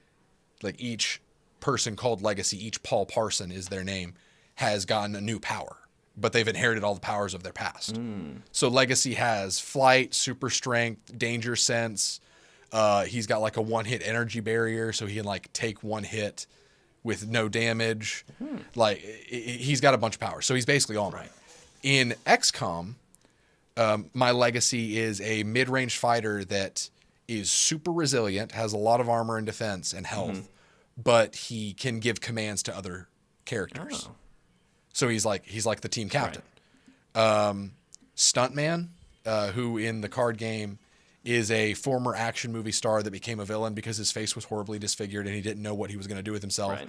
like each person called Legacy, each Paul Parson is their name, has gotten a new power, but they've inherited all the powers of their past. So Legacy has flight, super strength, danger sense. He's got like a 1-hit energy barrier, so he can like take 1 hit with no damage. Like he's got a bunch of power. So he's basically All Might. Right. In XCOM, my Legacy is a mid-range fighter that is super resilient, has a lot of armor and defense and health, but he can give commands to other characters. So he's like the team captain. Right. Stuntman, who in the card game is a former action movie star that became a villain because his face was horribly disfigured and he didn't know what he was going to do with himself,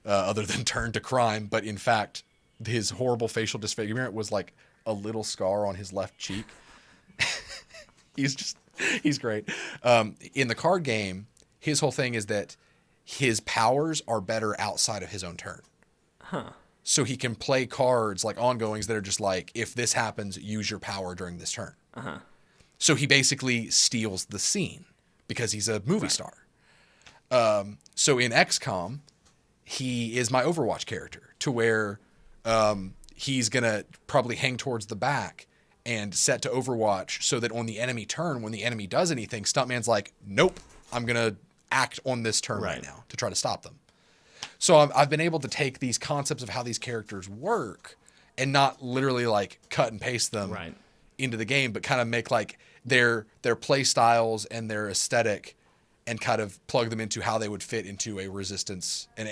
other than turn to crime. But in fact, his horrible facial disfigurement was like a little scar on his left cheek. He's great. In the card game, his whole thing is that his powers are better outside of his own turn. So he can play cards like ongoings that are just like, if this happens, use your power during this turn. So he basically steals the scene because he's a movie star. So in XCOM, he is my Overwatch character to where he's going to probably hang towards the back and set to Overwatch so that on the enemy turn, when the enemy does anything, Stuntman's like, nope, I'm going to act on this turn right now to try to stop them. So I've been able to take these concepts of how these characters work and not literally like cut and paste them into the game, but kind of make like their play styles and their aesthetic and kind of plug them into how they would fit into a resistance, an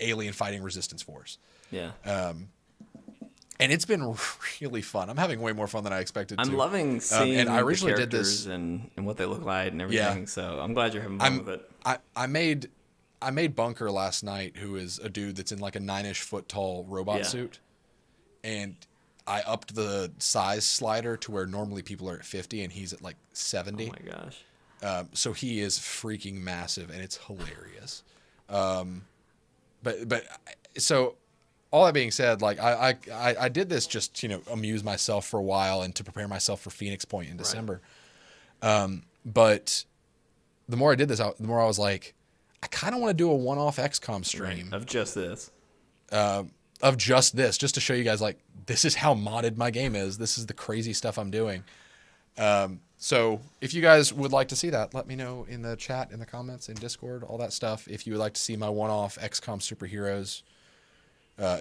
alien fighting resistance force. Yeah. And it's been really fun. I'm having way more fun than I expected to. I'm loving seeing and I originally the characters did this and what they look like and everything. Yeah. So I'm glad you're having fun with it. I made Bunker last night, who is a dude that's in like a 9-ish foot tall robot suit. And I upped the size slider to where normally people are at 50 and he's at like 70. Oh my gosh. So he is freaking massive and it's hilarious. But so all that being said, like I did this just to, amuse myself for a while and to prepare myself for Phoenix Point in December. But the more I did this, the more I was like, I kind of want to do a one-off XCOM stream of just this. Just to show you guys, like, this is how modded my game is. This is the crazy stuff I'm doing. So if you guys would like to see that, let me know in the chat, in the comments, in Discord, all that stuff. If you would like to see my one-off XCOM superheroes,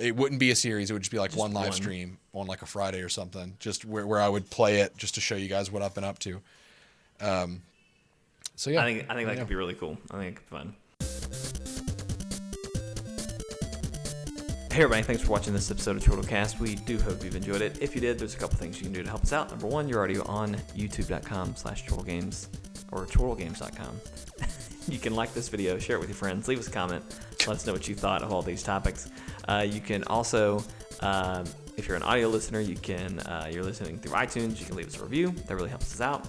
it wouldn't be a series. It would just be like just one live stream on like a Friday or something, just where I would play it just to show you guys what I've been up to. So yeah, I think that could be really cool. I think it could be fun. Hey everybody, thanks for watching this episode of Chortle Cast. We do hope you've enjoyed it. If you did, there's a couple things you can do to help us out. Number one, you're already on youtube.com/chortlegames or chortlegames.com. You can like this video, share it with your friends, leave us a comment, let us know what you thought of all these topics. You can also, if you're an audio listener, you're listening through iTunes, you can leave us a review. That really helps us out.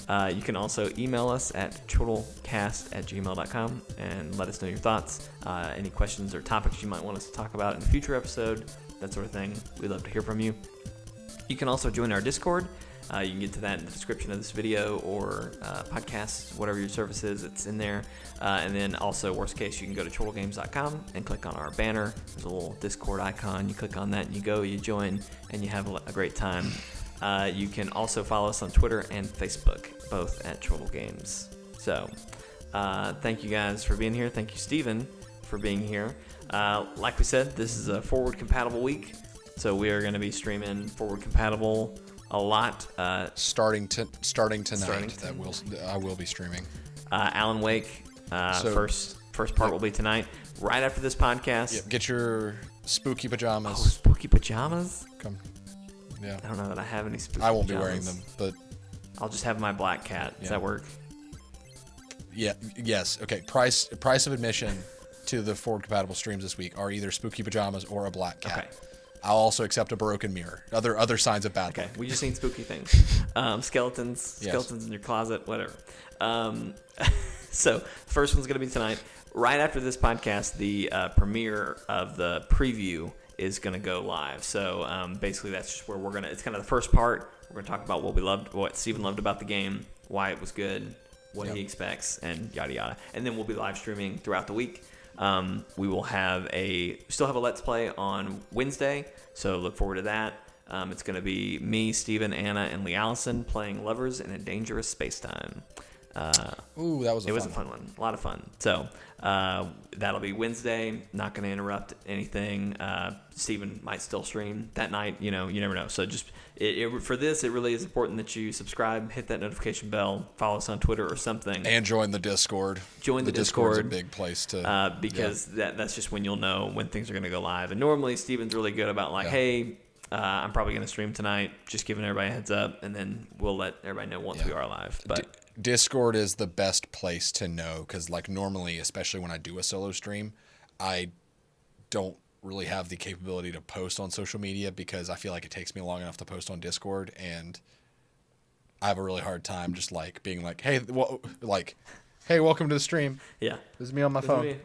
You can also email us at chortlecast@gmail.com and let us know your thoughts, any questions or topics you might want us to talk about in a future episode, that sort of thing. We'd love to hear from you. You can also join our Discord. You can get to that in the description of this video or podcast, whatever your service is, it's in there. And then also, worst case, you can go to chortlegames.com and click on our banner. There's a little Discord icon. You click on that and you go, you join, and you have a great time. You can also follow us on Twitter and Facebook, both at Chortle Games. So, thank you guys for being here. Thank you, Steven, for being here. Like we said, this is a forward compatible week, so we are going to be streaming forward compatible a lot. Starting tonight. I will be streaming. Alan Wake, first part will be tonight, right after this podcast. Yeah, get your spooky pajamas. Oh, spooky pajamas? Come. Yeah. I don't know that I have any spooky I won't pajamas. be wearing them, but I'll just have my black cat. Does that work? Yeah. Yes. Okay. Price of admission to the forward compatible streams this week are either spooky pajamas or a black cat. Okay. I'll also accept a broken mirror. Other signs of bad luck. We just need spooky things. Skeletons in your closet, whatever. So first one's going to be tonight. Right after this podcast, the premiere of the preview is going to go live. So basically that's just where it's kind of the first part. We're going to talk about what we loved, what Steven loved about the game, why it was good, what he expects, and yada yada. And then we'll be live streaming throughout the week. We will still have a Let's Play on Wednesday, so look forward to that. It's going to be me, Steven, Anna, and Lee Allison playing Lovers in a Dangerous Space-Time. Ooh, that was a fun one. A lot of fun. So that'll be Wednesday. Not going to interrupt anything. Steven might still stream that night. You never know. So just for this, it really is important that you subscribe, hit that notification bell, follow us on Twitter or something, and join the Discord. Join the Discord. Discord's a big place to because that's just when you'll know when things are going to go live. And normally Steven's really good about hey, I'm probably going to stream tonight, just giving everybody a heads up, and then we'll let everybody know once we are live. But Discord is the best place to know because, normally, especially when I do a solo stream, I don't really have the capability to post on social media because I feel like it takes me long enough to post on Discord, and I have a really hard time just being hey, hey, welcome to the stream. Yeah, this is me on my phone.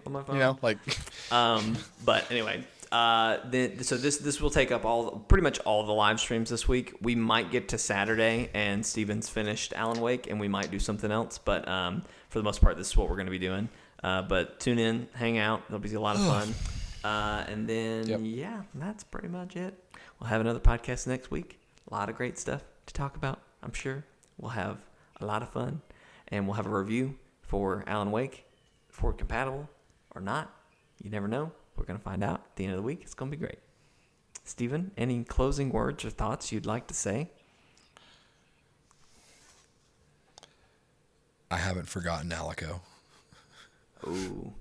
But anyway. So this will take up pretty much all the live streams this week. We might get to Saturday and Steven's finished Alan Wake, and we might do something else. But for the most part, this is what we're going to be doing. But tune in, hang out. It'll be a lot of fun. And then that's pretty much it. We'll have another podcast next week. A lot of great stuff to talk about. I'm sure we'll have a lot of fun, and we'll have a review for Alan Wake, forward compatible or not. You never know. We're going to find out at the end of the week. It's going to be great. Steven, any closing words or thoughts you'd like to say? I haven't forgotten Alico. Ooh.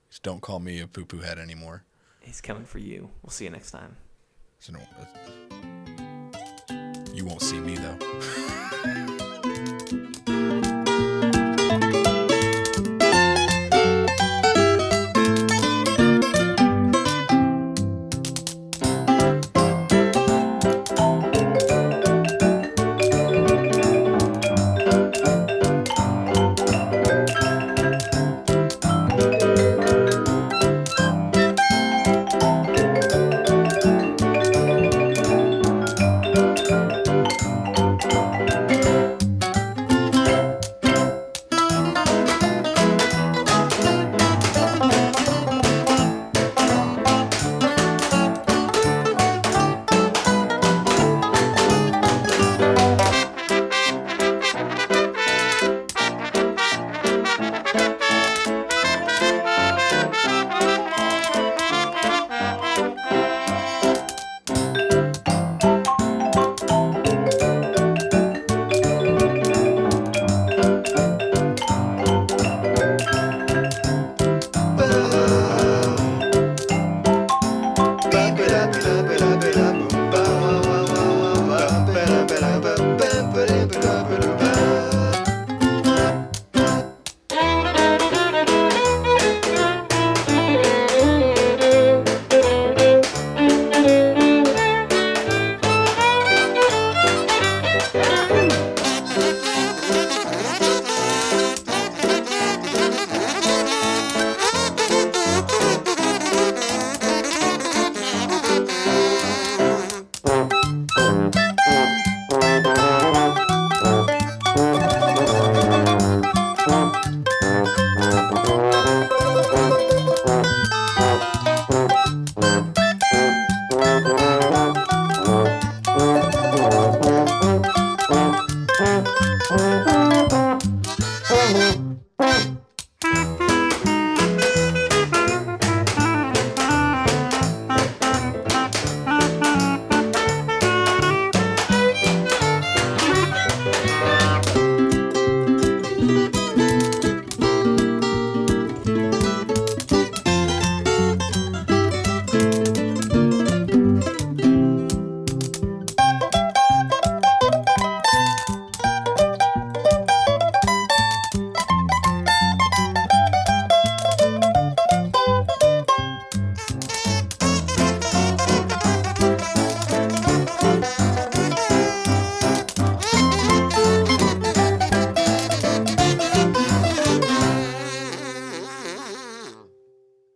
Just don't call me a poo-poo head anymore. He's coming for you. We'll see you next time. You won't see me, though.